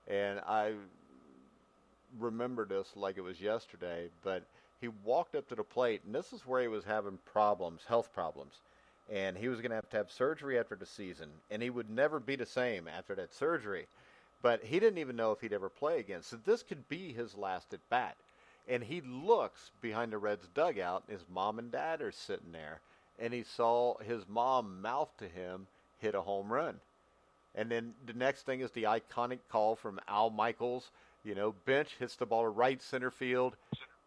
and I remember this like it was yesterday, but he walked up to the plate, and this is where he was having problems, health problems. And he was going to have surgery after the season, and he would never be the same after that surgery. But he didn't even know if he'd ever play again. So this could be his last at bat. And he looks behind the Reds dugout, and his mom and dad are sitting there, and he saw his mom mouth to him, hit a home run. And then the next thing is the iconic call from Al Michaels. You know, Bench hits the ball to right center field.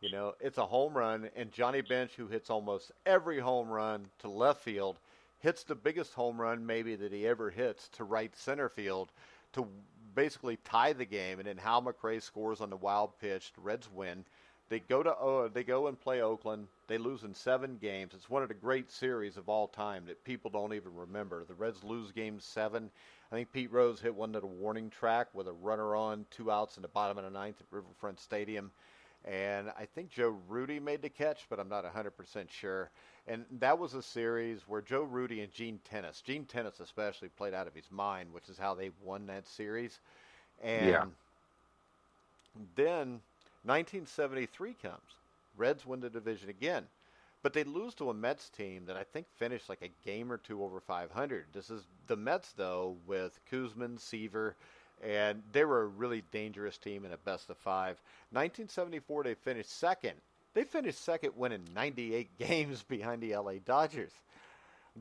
You know, it's a home run, and Johnny Bench, who hits almost every home run to left field, hits the biggest home run maybe that he ever hits to right center field to basically tie the game. And then Hal McRae scores on the wild pitch. The Reds win. They go and play Oakland. They lose in 7 games. It's one of the great series of all time that people don't even remember. The Reds lose Game 7. I think Pete Rose hit one to the warning track with a runner on, 2 outs in the bottom of the 9th at Riverfront Stadium. And I think Joe Rudy made the catch, but I'm not 100% sure. And that was a series where Joe Rudy and Gene Tennis especially played out of his mind, which is how they won that series. And then 1973 comes. Reds win the division again. But they lose to a Mets team that I think finished like a game or two over 500. This is the Mets, though, with Koosman, Seaver, and they were a really dangerous team in a best-of-5. 1974, they finished second. They finished second, winning 98 games behind the L.A. Dodgers.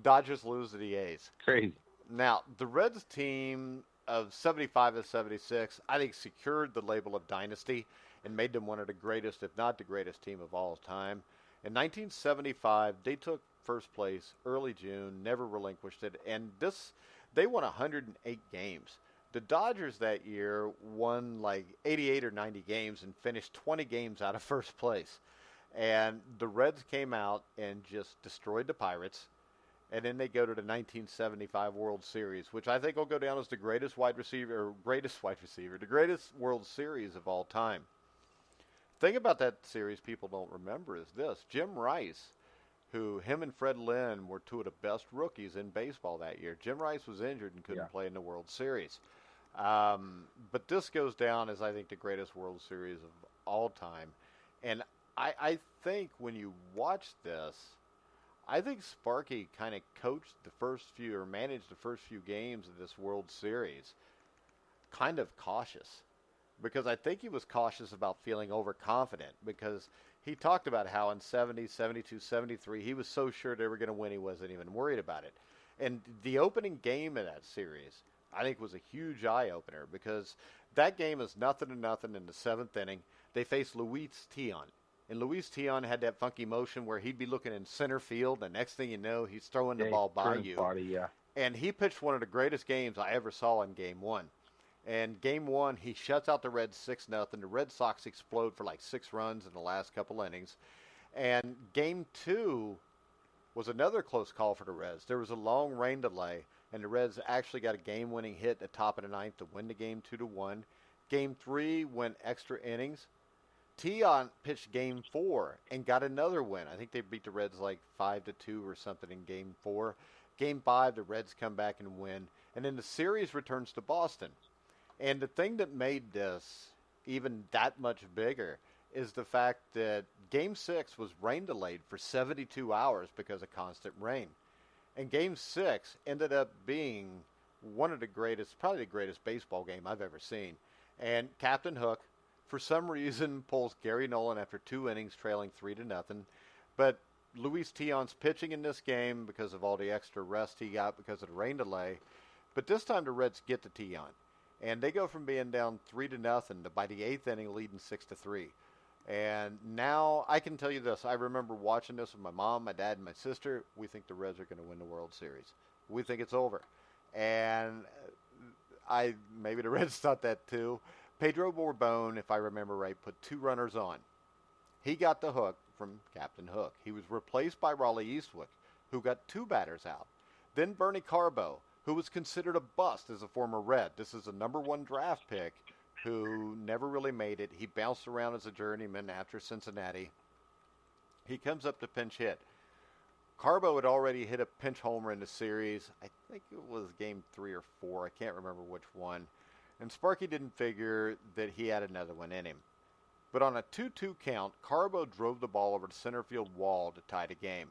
Dodgers lose to the A's. Crazy. Now, the Reds team of 75 and 76, I think, secured the label of dynasty and made them one of the greatest, if not the greatest team of all time. In 1975, they took first place early June, never relinquished it, and they won 108 games. The Dodgers that year won like 88 or 90 games and finished 20 games out of first place. And the Reds came out and just destroyed the Pirates. And then they go to the 1975 World Series, which I think will go down as the greatest the greatest World Series of all time. Thing about that series people don't remember is this. Jim Rice, him and Fred Lynn were two of the best rookies in baseball that year. Jim Rice was injured and couldn't play in the World Series. But this goes down as, I think, the greatest World Series of all time. And I think when you watch this, I think Sparky kind of coached managed the first few games of this World Series kind of cautious. Because I think he was cautious about feeling overconfident. Because he talked about how in 70, 72, 73, he was so sure they were going to win he wasn't even worried about it. And the opening game of that series, I think, was a huge eye-opener. Because that game is 0-0 in the seventh inning. They faced Luis Tion. And Luis Tion had that funky motion where he'd be looking in center field. The next thing you know, he's throwing the ball by you. And he pitched one of the greatest games I ever saw in Game 1. And Game 1, he shuts out the Reds 6-0. The Red Sox explode for like 6 runs in the last couple innings. And Game 2 was another close call for the Reds. There was a long rain delay, and the Reds actually got a game-winning hit at the top of the ninth to win the game 2-1. Game 3 went extra innings. Tion pitched Game 4 and got another win. I think they beat the Reds like 5-2 or something in Game 4. Game 5, the Reds come back and win. And then the series returns to Boston. And the thing that made this even that much bigger is the fact that Game 6 was rain delayed for 72 hours because of constant rain. And Game 6 ended up being one of the greatest, probably the greatest baseball game I've ever seen. And Captain Hook, for some reason, pulls Gary Nolan after 2 innings, trailing 3-0. But Luis Tion's pitching in this game because of all the extra rest he got because of the rain delay. But this time the Reds get to Tion. And they go from being down 3-0 to, by the 8th inning, leading 6-3. And now I can tell you this. I remember watching this with my mom, my dad, and my sister. We think the Reds are going to win the World Series. We think it's over. And maybe the Reds thought that too. Pedro Borbon, if I remember right, put 2 runners on. He got the hook from Captain Hook. He was replaced by Raleigh Eastwick, who got 2 batters out. Then Bernie Carbo, who was considered a bust as a former Red. This is a number 1 draft pick who never really made it. He bounced around as a journeyman after Cincinnati. He comes up to pinch hit. Carbo had already hit a pinch homer in the series. I think it was Game 3 or 4. I can't remember which one. And Sparky didn't figure that he had another one in him. But on a 2-2 count, Carbo drove the ball over the center field wall to tie the game.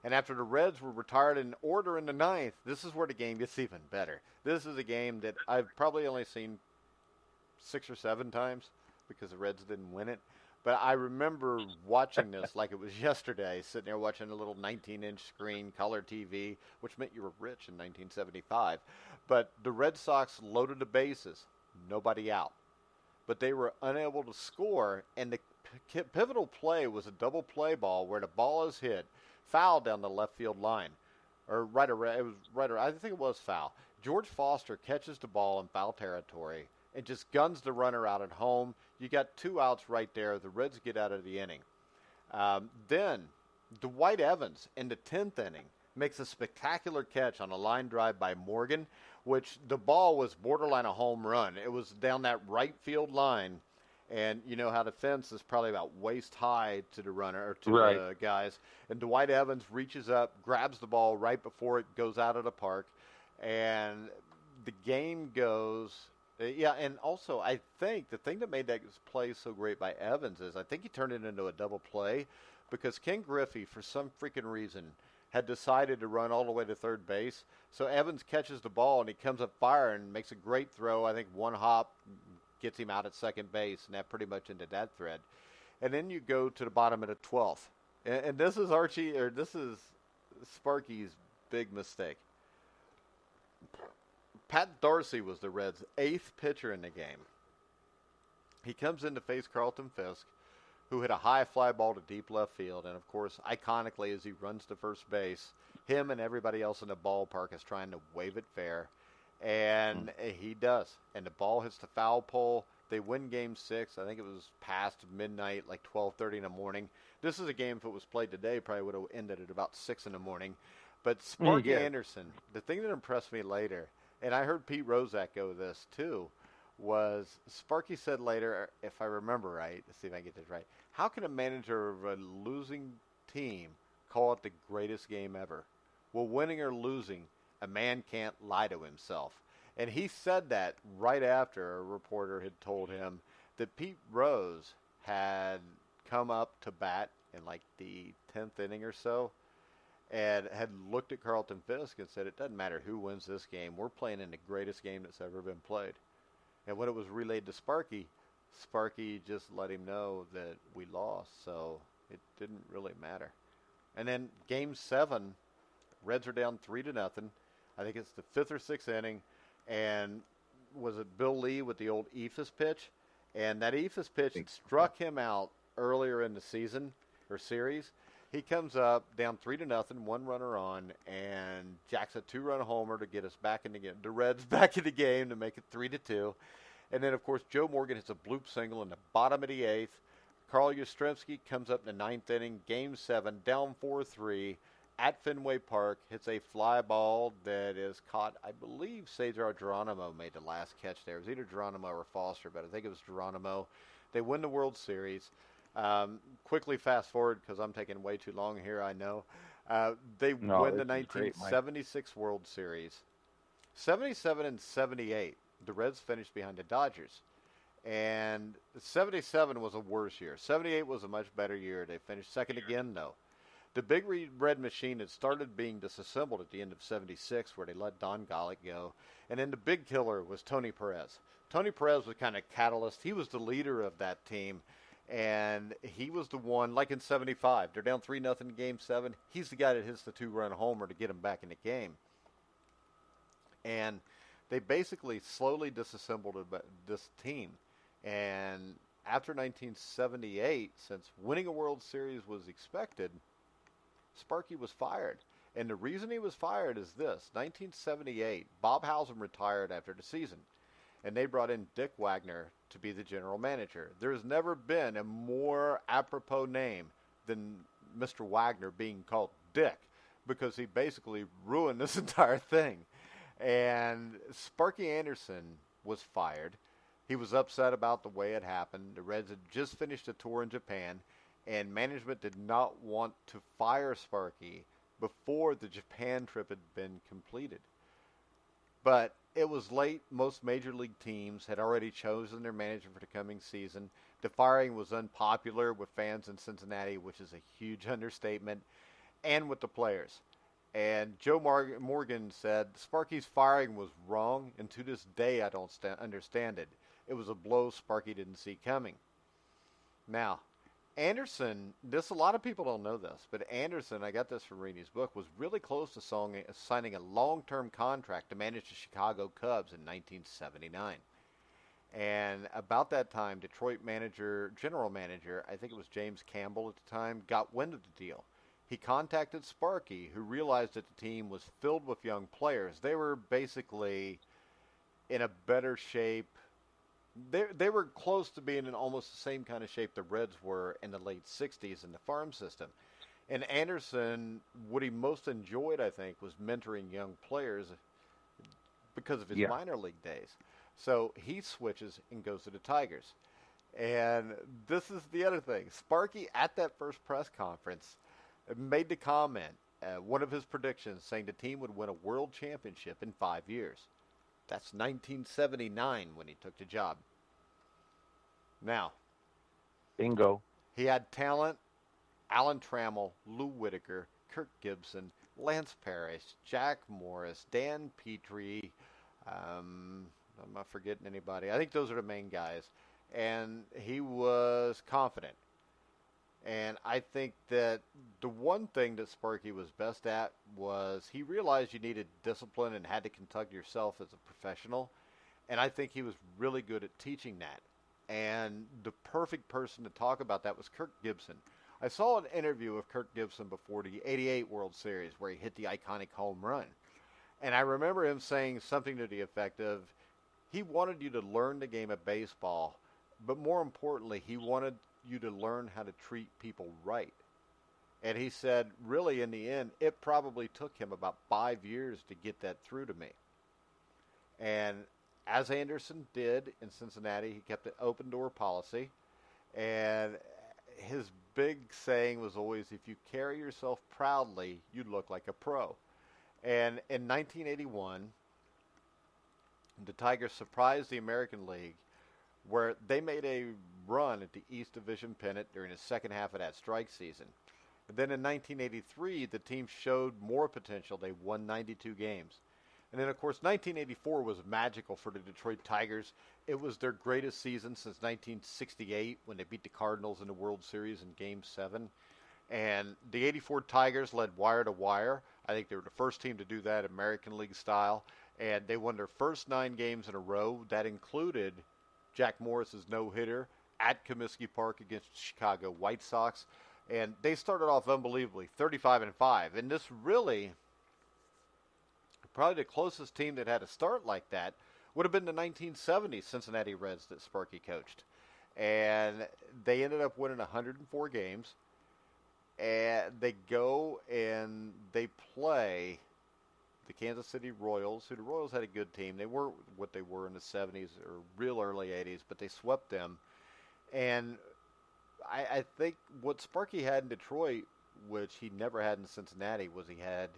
And after the Reds were retired in order in the 9th, this is where the game gets even better. This is a game that I've probably only seen 6 or 7 times because the Reds didn't win it. But I remember watching this like it was yesterday, sitting there watching a little 19-inch screen, color TV, which meant you were rich in 1975. But the Red Sox loaded the bases, nobody out. But they were unable to score, and the pivotal play was a double play ball where the ball is hit, foul down the left field line. Or right around, it was right around, I think it was foul. George Foster catches the ball in foul territory and just guns the runner out at home. You got 2 outs right there. The Reds get out of the inning. Then Dwight Evans in the 10th inning makes a spectacular catch on a line drive by Morgan, which the ball was borderline a home run. It was down that right field line, and you know how the fence is probably about waist high to the runner or to the guys. And Dwight Evans reaches up, grabs the ball right before it goes out of the park, and the game goes. Yeah, and also I think the thing that made that play so great by Evans is I think he turned it into a double play because Ken Griffey, for some freaking reason, had decided to run all the way to third base. So Evans catches the ball, and he comes up fire and makes a great throw. I think 1 hop gets him out at second base, and that pretty much ended that thread. And then you go to the bottom of the 12th. And this is this is Sparky's big mistake. Pat Darcy was the Reds' 8th pitcher in the game. He comes in to face Carlton Fisk, who hit a high fly ball to deep left field. And, of course, iconically, as he runs to first base, him and everybody else in the ballpark is trying to wave it fair. And he does. And the ball hits the foul pole. They win Game 6. I think it was past midnight, like 12:30 in the morning. This is a game, if it was played today, probably would have ended at about 6 in the morning. But Sparky Anderson, the thing that impressed me later, and I heard Pete Rozak go this too, was Sparky said later, if I remember right, let's see if I get this right, how can a manager of a losing team call it the greatest game ever? Well, winning or losing, a man can't lie to himself. And he said that right after a reporter had told him that Pete Rose had come up to bat in like the 10th inning or so and had looked at Carlton Fisk and said, it doesn't matter who wins this game. We're playing in the greatest game that's ever been played. And when it was relayed to Sparky, Sparky just let him know that we lost, so it didn't really matter. And then Game 7, Reds are down 3-0. I think it's the 5th or 6th inning. And was it Bill Lee with the old Ephus pitch? And that Ephus pitch struck him out earlier in the season or series. He comes up down 3-0, one runner on, and jacks a 2-run homer to get us back in the game. The Reds back in the game to make it 3-2. And then, of course, Joe Morgan hits a bloop single in the bottom of the 8th. Carl Yastrzemski comes up in the 9th inning, Game 7, down 4-3 at Fenway Park, hits a fly ball that is caught. I believe Cesar Geronimo made the last catch there. It was either Geronimo or Foster, but I think it was Geronimo. They win the World Series. Quickly fast forward, because I'm taking way too long here, I know. They win the 1976 World Series. 77 and 78, the Reds finished behind the Dodgers. And 77 was a worse year. 78 was a much better year. They finished second again, though. The Big Red Machine had started being disassembled at the end of 76, where they let Don Gollick go. And then the big killer was Tony Perez. Tony Perez was kind of catalyst. He was the leader of that team. And he was the one, like in 75, they're down 3-0 in Game 7. He's the guy that hits the 2-run homer to get them back in the game. And they basically slowly disassembled this team. And after 1978, since winning a World Series was expected, Sparky was fired. And the reason he was fired is this. 1978, Bob Howsam retired after the season. And they brought in Dick Wagner to be the general manager. There's never been a more apropos name than Mr. Wagner being called Dick, because he basically ruined this entire thing. And Sparky Anderson was fired. He was upset about the way it happened. The Reds had just finished a tour in Japan, and management did not want to fire Sparky before the Japan trip had been completed. But it was late. Most major league teams had already chosen their manager for the coming season. The firing was unpopular with fans in Cincinnati, which is a huge understatement, and with the players. And Joe Morgan said, Sparky's firing was wrong, and to this day I don't understand it. It was a blow Sparky didn't see coming. Now, Anderson, a lot of people don't know this, but Anderson, I got this from reading his book, was really close to signing a long-term contract to manage the Chicago Cubs in 1979. And about that time, Detroit general manager, I think it was James Campbell at the time, got wind of the deal. He contacted Sparky, who realized that the team was filled with young players. They were basically in a better shape. They were close to being in almost the same kind of shape the Reds were in the late 60s in the farm system. And Anderson, what he most enjoyed, I think, was mentoring young players because of his minor league days. So he switches and goes to the Tigers. And this is the other thing. Sparky, at that first press conference, made the comment, one of his predictions, saying the team would win a world championship in 5 years. That's 1979 when he took the job. Now, bingo. He had talent. Alan Trammell, Lou Whitaker, Kirk Gibson, Lance Parrish, Jack Morris, Dan Petrie. I'm not forgetting anybody. I think those are the main guys. And he was confident. And I think that the one thing that Sparky was best at was he realized you needed discipline and had to conduct yourself as a professional. And I think he was really good at teaching that. And the perfect person to talk about that was Kirk Gibson. I saw an interview of Kirk Gibson before the '88 World Series where he hit the iconic home run. And I remember him saying something to the effect of, he wanted you to learn the game of baseball, but more importantly, he wanted you to learn how to treat people right. And he said, really, in the end, it probably took him about 5 years to get that through to me. And as Anderson did in Cincinnati, he kept an open-door policy. And his big saying was always, if you carry yourself proudly, you look like a pro. And in 1981, the Tigers surprised the American League, where they made a run at the East Division pennant during the second half of that strike season. And then in 1983, the team showed more potential. They won 92 games. And then, of course, 1984 was magical for the Detroit Tigers. It was their greatest season since 1968 when they beat the Cardinals in the World Series in Game 7. And the 84 Tigers led wire to wire. I think they were the first team to do that American League style. And they won their first 9 games in a row. That included Jack Morris's no-hitter at Comiskey Park against the Chicago White Sox. And they started off unbelievably, 35-5. And this really, probably the closest team that had a start like that would have been the 1970 Cincinnati Reds that Sparky coached. And they ended up winning 104 games. And they go and they play the Kansas City Royals, who the Royals had a good team. They weren't what they were in the 70s or real early 80s, but they swept them. And I think what Sparky had in Detroit, which he never had in Cincinnati, was he had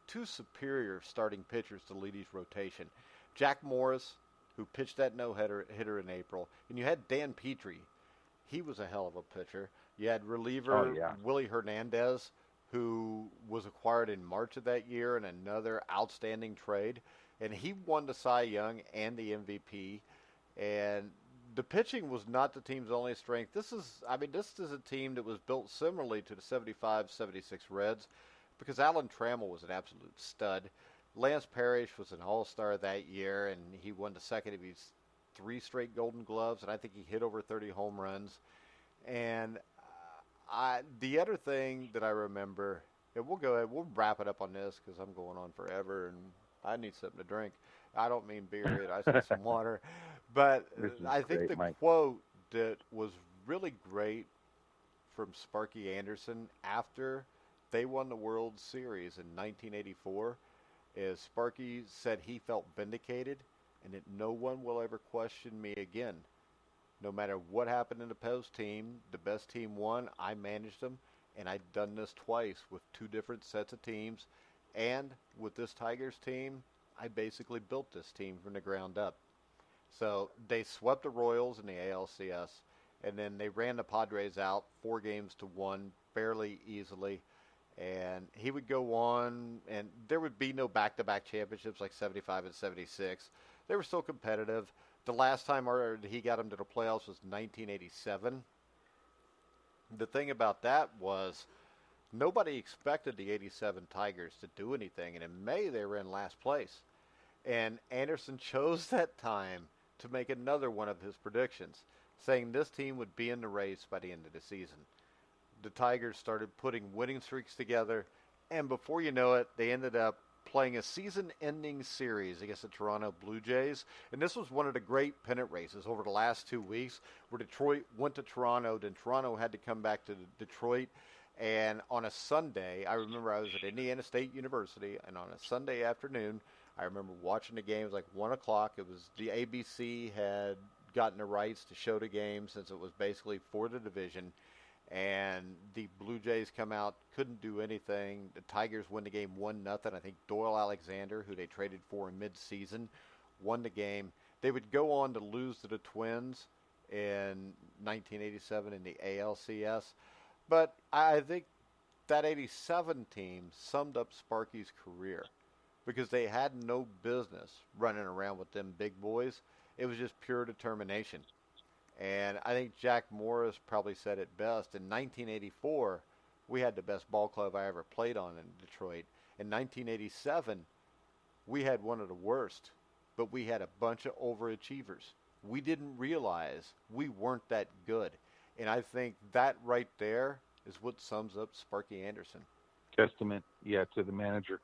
2 superior starting pitchers to lead his rotation. Jack Morris, who pitched that no-hitter in April, and you had Dan Petrie. He was a hell of a pitcher. You had reliever Willie Hernandez, who was acquired in March of that year in another outstanding trade. And he won the Cy Young and the MVP. And the pitching was not the team's only strength. This is a team that was built similarly to the 75-76 Reds because Alan Trammell was an absolute stud. Lance Parrish was an all-star that year, and he won the second of his 3 straight Golden Gloves, and I think he hit over 30 home runs. And the other thing that I remember, and we'll go ahead, we'll wrap it up on this because I'm going on forever, and I need something to drink. I don't mean beer, I need some water. But I think the quote that was really great from Sparky Anderson after they won the World Series in 1984 is Sparky said he felt vindicated and that no one will ever question me again. No matter what happened in the post team, the best team won. I managed them, and I'd done this twice with 2 different sets of teams. And with this Tigers team, I basically built this team from the ground up. So they swept the Royals in the ALCS, and then they ran the Padres out 4-1, fairly easily. And he would go on, and there would be no back-to-back championships like 75 and 76. They were still competitive. The last time he got them to the playoffs was 1987. The thing about that was nobody expected the 87 Tigers to do anything, and in May they were in last place. And Anderson chose that time to make another one of his predictions, saying this team would be in the race by the end of the season. The Tigers started putting winning streaks together, and before you know it, they ended up playing a season-ending series against the Toronto Blue Jays. And this was one of the great pennant races over the last 2 weeks where Detroit went to Toronto, then Toronto had to come back to Detroit. And on a Sunday, I remember I was at Indiana State University, and on a Sunday afternoon, I remember watching the game. It was like 1 o'clock. It was the ABC had gotten the rights to show the game since it was basically for the division. And the Blue Jays come out, couldn't do anything. The Tigers win the game 1-0. I think Doyle Alexander, who they traded for in mid-season, won the game. They would go on to lose to the Twins in 1987 in the ALCS. But I think that 87 team summed up Sparky's career because they had no business running around with them big boys. It was just pure determination. And I think Jack Morris probably said it best. In 1984, we had the best ball club I ever played on in Detroit. In 1987, we had one of the worst, but we had a bunch of overachievers. We didn't realize we weren't that good. And I think that right there is what sums up Sparky Anderson. Testament, to the manager.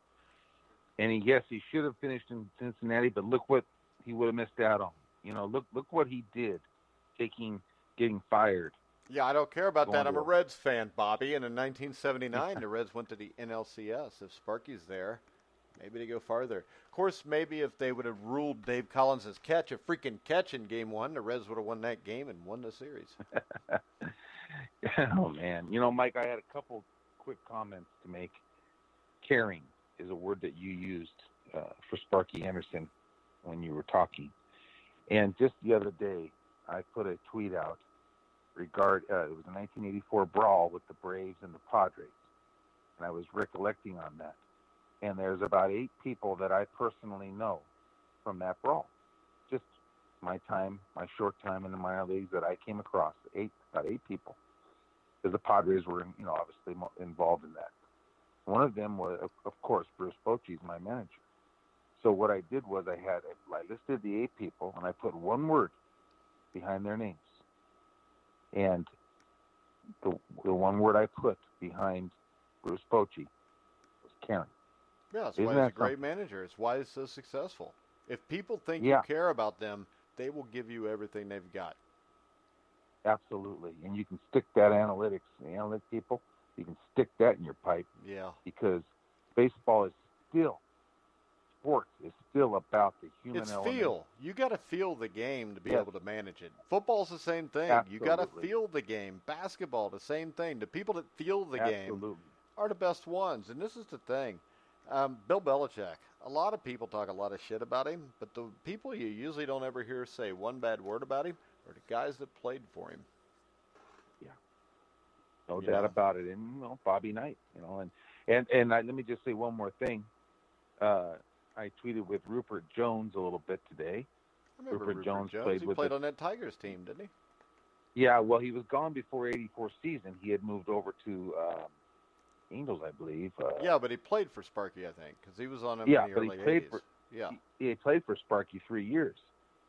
And he should have finished in Cincinnati, but look what he would have missed out on. Look what he did, getting fired. Yeah, I don't care about that. I'm a Reds fan, Bobby. And in 1979, the Reds went to the NLCS. If Sparky's there, maybe they go farther. Of course, maybe if they would have ruled Dave Collins' catch a freaking catch in Game 1, the Reds would have won that game and won the series. Oh, man. Mike, I had a couple quick comments to make. Caring is a word that you used for Sparky Anderson when you were talking. And just the other day, I put a tweet out it was a 1984 brawl with the Braves and the Padres. And I was recollecting on that. And there's about 8 people that I personally know from that brawl. Just my short time in the minor leagues that I came across. About 8 people. Because the Padres were, obviously involved in that. One of them was, of course, Bruce Bochy's my manager. So what I did was I listed the 8 people, and I put one word behind their names. And the one word I put behind Bruce Bochy was caring. Yeah, that's why he's a great manager. It's why he's so successful. If people think you care about them, they will give you everything they've got. Absolutely. And you can stick that analytic people, you can stick that in your pipe. Yeah. Because sports is still about the human element. It's feel. You got to feel the game to be able to manage it. Football's the same thing. Absolutely. You got to feel the game. Basketball, the same thing. The people that feel the game are the best ones. And this is the thing. Bill Belichick, a lot of people talk a lot of shit about him, but the people you usually don't ever hear say one bad word about him are the guys that played for him. Yeah. No doubt about it. And, Bobby Knight, and let me just say one more thing. I tweeted with Rupert Jones a little bit today. I remember Rupert Jones. He played on that Tigers team, didn't he? Yeah, well, he was gone before '84 season. He had moved over to Angels, I believe. Yeah, but he played for Sparky, I think, because he was on him in the early 80s. He played for Sparky 3 years.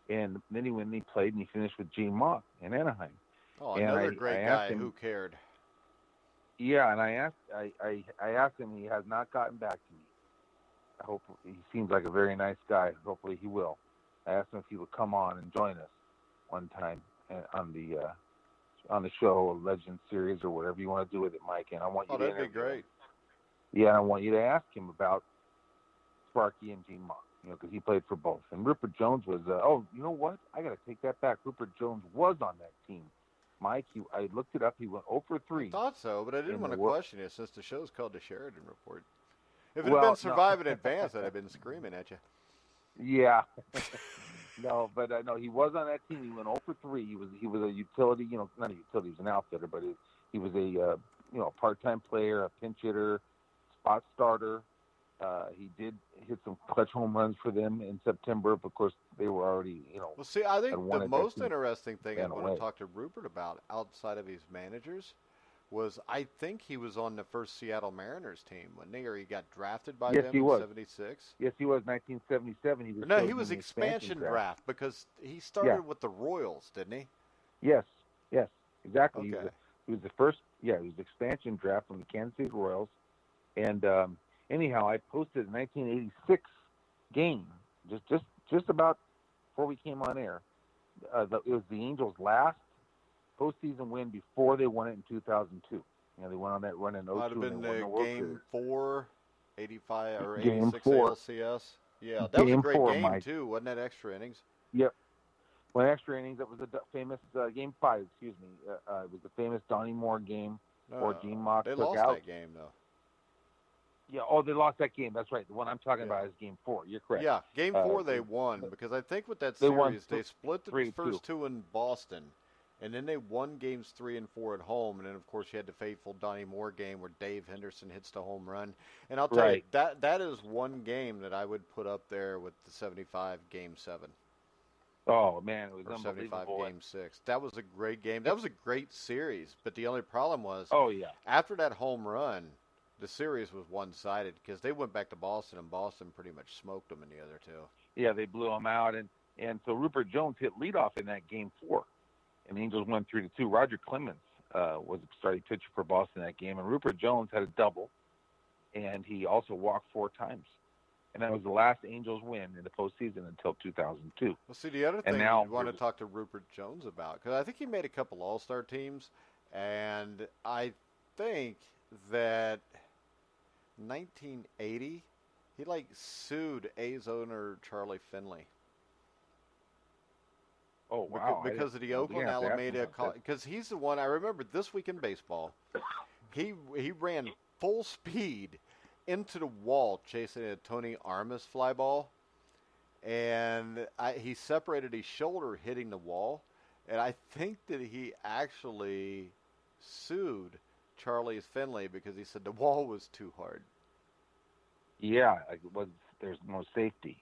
And then he played and he finished with Gene Mott in Anaheim. Oh, another great guy who cared. Yeah, and I asked him, he has not gotten back to me. I hope he seems like a very nice guy. Hopefully he will. I asked him if he would come on and join us one time on the show, a Legend series or whatever you want to do with it, Mike. And I want you to that'd be great. Yeah, I want you to ask him about Sparky and Gene Mott, because he played for both. And Rupert Jones was, you know what? I got to take that back. Rupert Jones was on that team. Mike, I looked it up. He went 0 for 3. I thought so, but I didn't want to question you since the show's called the Sheridan Report. If it had been Survive in Advance, I'd have been screaming at you. Yeah. No, but no, he was on that team. He went 0 for 3. He was a utility, not a utility, he was an outfitter, but he was a part-time player, a pinch hitter, spot starter. He did hit some clutch home runs for them in September, but of course they were already, Well, see, I think the most interesting thing I want to talk to Rupert about outside of his managers was I think he was on the first Seattle Mariners team, wasn't he? Or he got drafted by them in 76? Yes, he was. 1977. He was expansion draft because he started with the Royals, didn't he? Yes, exactly. Okay. He was the first. Yeah, he was the expansion draft from the Kansas City Royals. And anyhow, I posted a 1986 game just about before we came on air. It was the Angels' last postseason win before they won it in 2002. They went on that run in 2002. Might have been Game 4, 85 or Game 86 4. ALCS. Yeah, that was a great game, Mike. too. Wasn't that extra innings? Yep. When extra innings, that was the famous Game 5, excuse me. It was the famous Donnie Moore game where Gene Mott took out. They lost that game, though. Yeah, they lost that game. That's right. The one I'm talking about is Game 4. You're correct. Yeah, Game 4 they won because I think with that series they split the first 2 in Boston. And then they won games 3 and 4 at home. And then, of course, you had the fateful Donnie Moore game where Dave Henderson hits the home run. And I'll tell you, that is one game that I would put up there with the 75 Game 7. Oh, man, it was unbelievable. 75 Game 6. That was a great game. That was a great series. But the only problem was, after that home run, the series was one-sided because they went back to Boston, and Boston pretty much smoked them in the other 2. Yeah, they blew them out. And so Rupert Jones hit leadoff in that Game 4. And the Angels won 3-2. Roger Clemens was the starting pitcher for Boston that game, and Rupert Jones had a double, and he also walked 4 times. and that was the last Angels win in the postseason until 2002. Well, see, the other thing now you want to talk to Rupert Jones about, because I think he made a couple All-Star teams, and I think that 1980, he sued A's owner Charlie Finley. Oh, wow. Because of the Oakland Alameda, because he's the one, I remember This Week in Baseball, he ran full speed into the wall chasing a Tony Armas fly ball, and he separated his shoulder hitting the wall, and I think that he actually sued Charlie Finley because he said the wall was too hard. Yeah, there's no safety.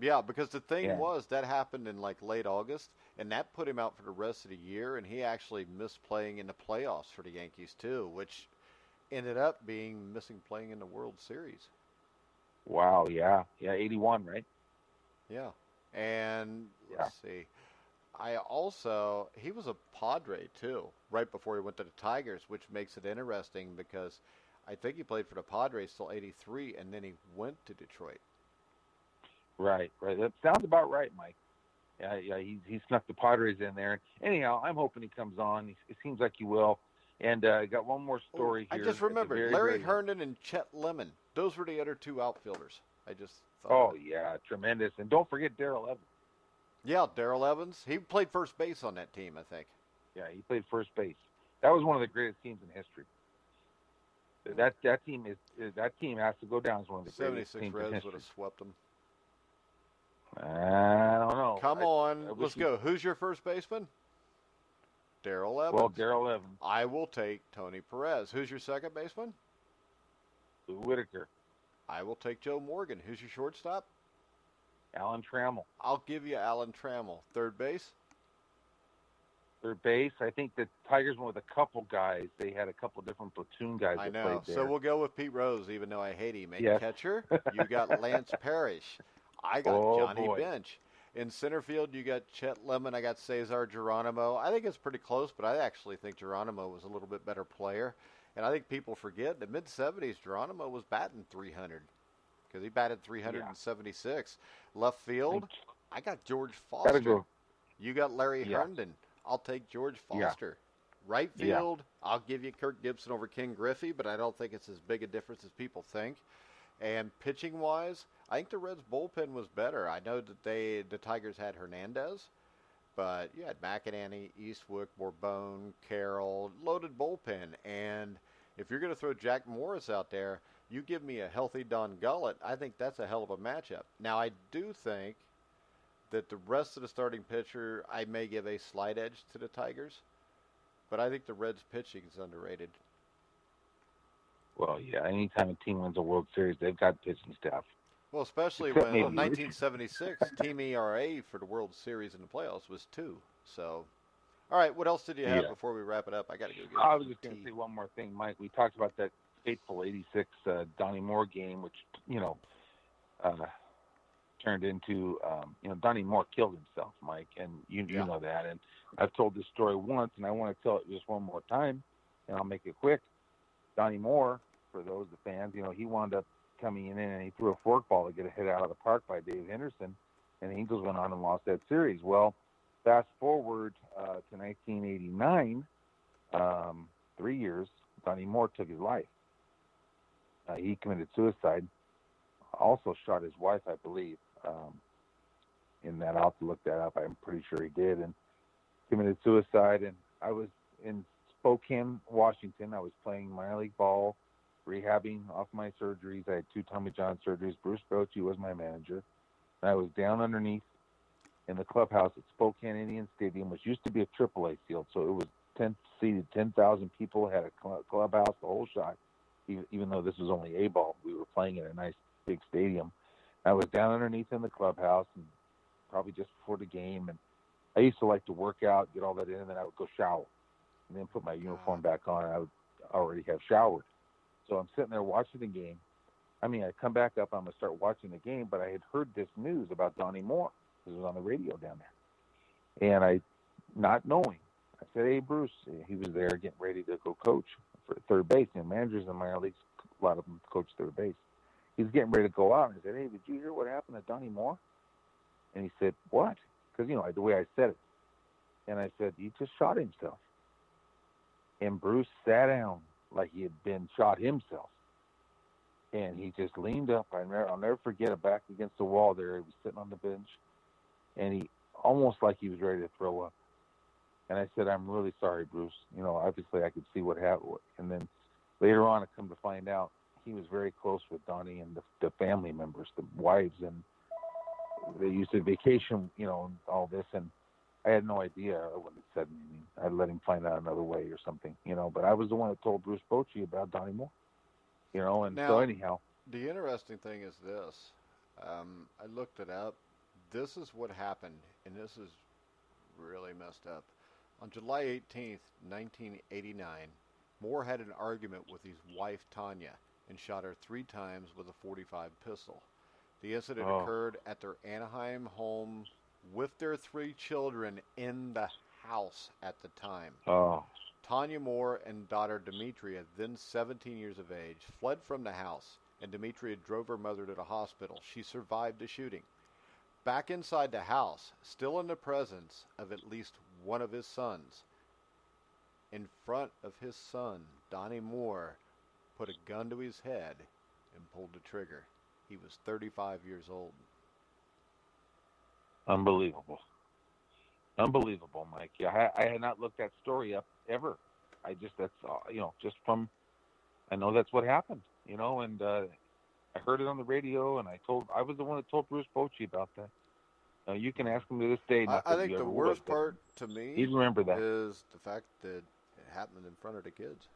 Yeah, because the thing was, that happened in late August, and that put him out for the rest of the year, and he actually missed playing in the playoffs for the Yankees too, which ended up being missing playing in the World Series. Wow, yeah, 81, right? Yeah, and let's see. He was a Padre too, right before he went to the Tigers, which makes it interesting because I think he played for the Padres till 83, and then he went to Detroit. Right. That sounds about right, Mike. Yeah, he snuck the Padres in there. Anyhow, I'm hoping he comes on. It seems like he will. And I got one more story here. I just remembered Larry Herndon and Chet Lemon. Those were the other two outfielders. I just thought. Oh, yeah, tremendous. And don't forget Darrell Evans. Yeah, Darrell Evans. He played first base on that team, I think. Yeah, he played first base. That was one of the greatest teams in history. That team has to go down as one of the greatest teams in history. 76 Reds would have swept them. I don't know. Come on, let's go. Who's your first baseman? Darrell Evans. Well, Darrell Evans. I will take Tony Perez. Who's your second baseman? Lou Whitaker. I will take Joe Morgan. Who's your shortstop? Alan Trammell. I'll give you Alan Trammell. Third base? Third base, I think the Tigers went with a couple guys. They had a couple different platoon guys that played there. So we'll go with Pete Rose, even though I hate him. Catcher, you got Lance Parrish. I got Johnny Bench. In center field, you got Chet Lemon. I got Cesar Geronimo. I think it's pretty close, but I actually think Geronimo was a little bit better player. And I think people forget, in the mid-'70s, Geronimo was batting 300 because he batted 376. Left field, I got George Foster. You got Larry Herndon. I'll take George Foster. Right field, I'll give you Kirk Gibson over Ken Griffey, but I don't think it's as big a difference as people think. And pitching-wise, I think the Reds' bullpen was better. I know that the Tigers had Hernandez, but you had McEnany, Eastwood, Bourbon, Carroll, loaded bullpen. And if you're going to throw Jack Morris out there, you give me a healthy Don Gullett, I think that's a hell of a matchup. Now, I do think that the rest of the starting pitcher, I may give a slight edge to the Tigers, but I think the Reds' pitching is underrated. Well, yeah, anytime a team wins a World Series, they've got pitching staff. Well, especially when in 1976, team ERA for the World Series in the playoffs was 2. So, all right, what else did you have before we wrap it up? I got to go get I was just going to say one more thing, Mike. We talked about that fateful 86 Donnie Moore game, which, turned into, Donnie Moore killed himself, Mike, and you know that. And I've told this story once, and I want to tell it just one more time, and I'll make it quick. Donnie Moore, for those the fans, he wound up coming in and he threw a forkball to get a hit out of the park by Dave Henderson, and the Angels went on and lost that series. Well, fast forward to 1989, 3 years, Donnie Moore took his life. He committed suicide, also shot his wife, I believe. In that, I'll have to look that up. I'm pretty sure he did, and committed suicide. And I was in Spokane, Washington. I was playing minor league ball, rehabbing off my surgeries. I had 2 Tommy John surgeries. Bruce Bochy was my manager. And I was down underneath in the clubhouse at Spokane Indian Stadium, which used to be a AAA field. So it was seated 10,000 people, had a clubhouse, the whole shot. Even though this was only A-ball, we were playing in a nice big stadium. I was down underneath in the clubhouse, and probably just before the game. And I used to like to work out, get all that in, and then I would go shower. And then put my uniform back on, and I would already have showered. So I'm sitting there watching the game. I come back up, I'm going to start watching the game, but I had heard this news about Donnie Moore. It was on the radio down there. And I, not knowing, I said, hey, Bruce, he was there getting ready to go coach for third base. Managers in minor leagues, a lot of them coach third base. he's getting ready to go out. And I said, hey, did you hear what happened to Donnie Moore? And he said, what? Because, the way I said it. And I said, he just shot himself. And Bruce sat down like he had been shot himself. And he just leaned up. I'll never forget it, back against the wall there. He was sitting on the bench. And he almost like he was ready to throw up. And I said, I'm really sorry, Bruce. Obviously I could see what happened. And then later on, I come to find out, he was very close with Donnie and the family members, the wives, and they used to vacation, and all this. And I had no idea. I wouldn't have said anything. I'd let him find out another way or something, But I was the one that told Bruce Bochy about Donnie Moore, And now, so anyhow. The interesting thing is this. I looked it up. This is what happened, and this is really messed up. On July 18th, 1989, Moore had an argument with his wife, Tanya, and shot her 3 times with a .45 pistol. The incident occurred at their Anaheim home with their 3 children in the house at the time. Tanya Moore and daughter Demetria, then 17 years of age, fled from the house, and Demetria drove her mother to the hospital. She survived the shooting. Back inside the house, still in the presence of at least one of his sons, in front of his son, Donnie Moore put a gun to his head and pulled the trigger. He was 35 years old. Unbelievable, Mike. Yeah, I had not looked that story up ever. That's I know that's what happened, and I heard it on the radio, and I was the one that told Bruce Bochy about that. Now, you can ask him to this day. I think the worst part to me he'd remember that. Is the fact that it happened in front of the kids.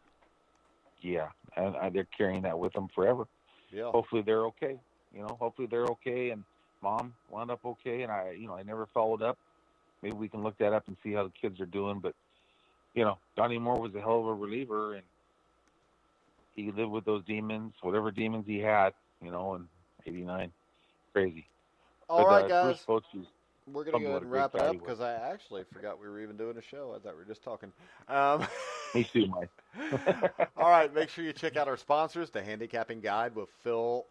Yeah, and they're carrying that with them forever. Yeah. Hopefully they're okay. Hopefully they're okay, and Mom wound up okay, and I never followed up. Maybe we can look that up and see how the kids are doing. But, Donnie Moore was a hell of a reliever, and he lived with those demons, whatever demons he had, in 89. Crazy. All right, guys. We're going to go ahead and wrap it up because I actually forgot we were even doing a show. I thought we were just talking. Me too, Mike. All right, make sure you check out our sponsors. The Handicapping Guide with Phil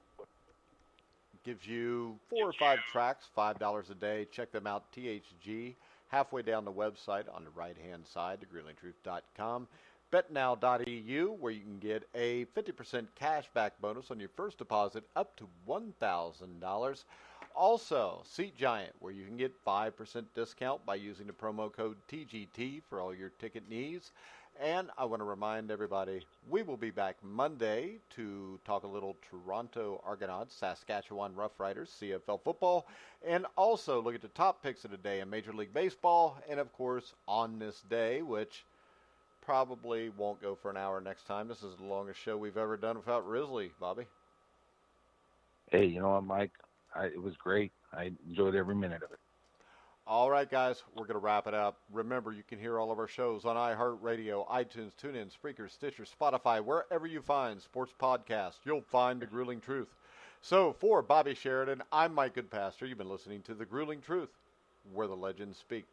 gives you 4 or 5 tracks, $5 a day. Check them out, THG. Halfway down the website on the right-hand side, thegruelingtruth.com. BetNow.eu, where you can get a 50% cashback bonus on your first deposit up to $1,000. Also, Seat Giant, where you can get 5% discount by using the promo code TGT for all your ticket needs. And I want to remind everybody, we will be back Monday to talk a little Toronto Argonauts, Saskatchewan Roughriders, CFL football, and also look at the top picks of the day in Major League Baseball, and of course, on this day, which probably won't go for an hour next time. This is the longest show we've ever done without Risley, Bobby. Hey, you know what, Mike? It was great. I enjoyed every minute of it. All right, guys, we're going to wrap it up. Remember, you can hear all of our shows on iHeartRadio, iTunes, TuneIn, Spreaker, Stitcher, Spotify, wherever you find sports podcasts, you'll find The Grueling Truth. So, for Bobby Sheridan, I'm Mike Goodpastor. You've been listening to The Grueling Truth, where the legends speak.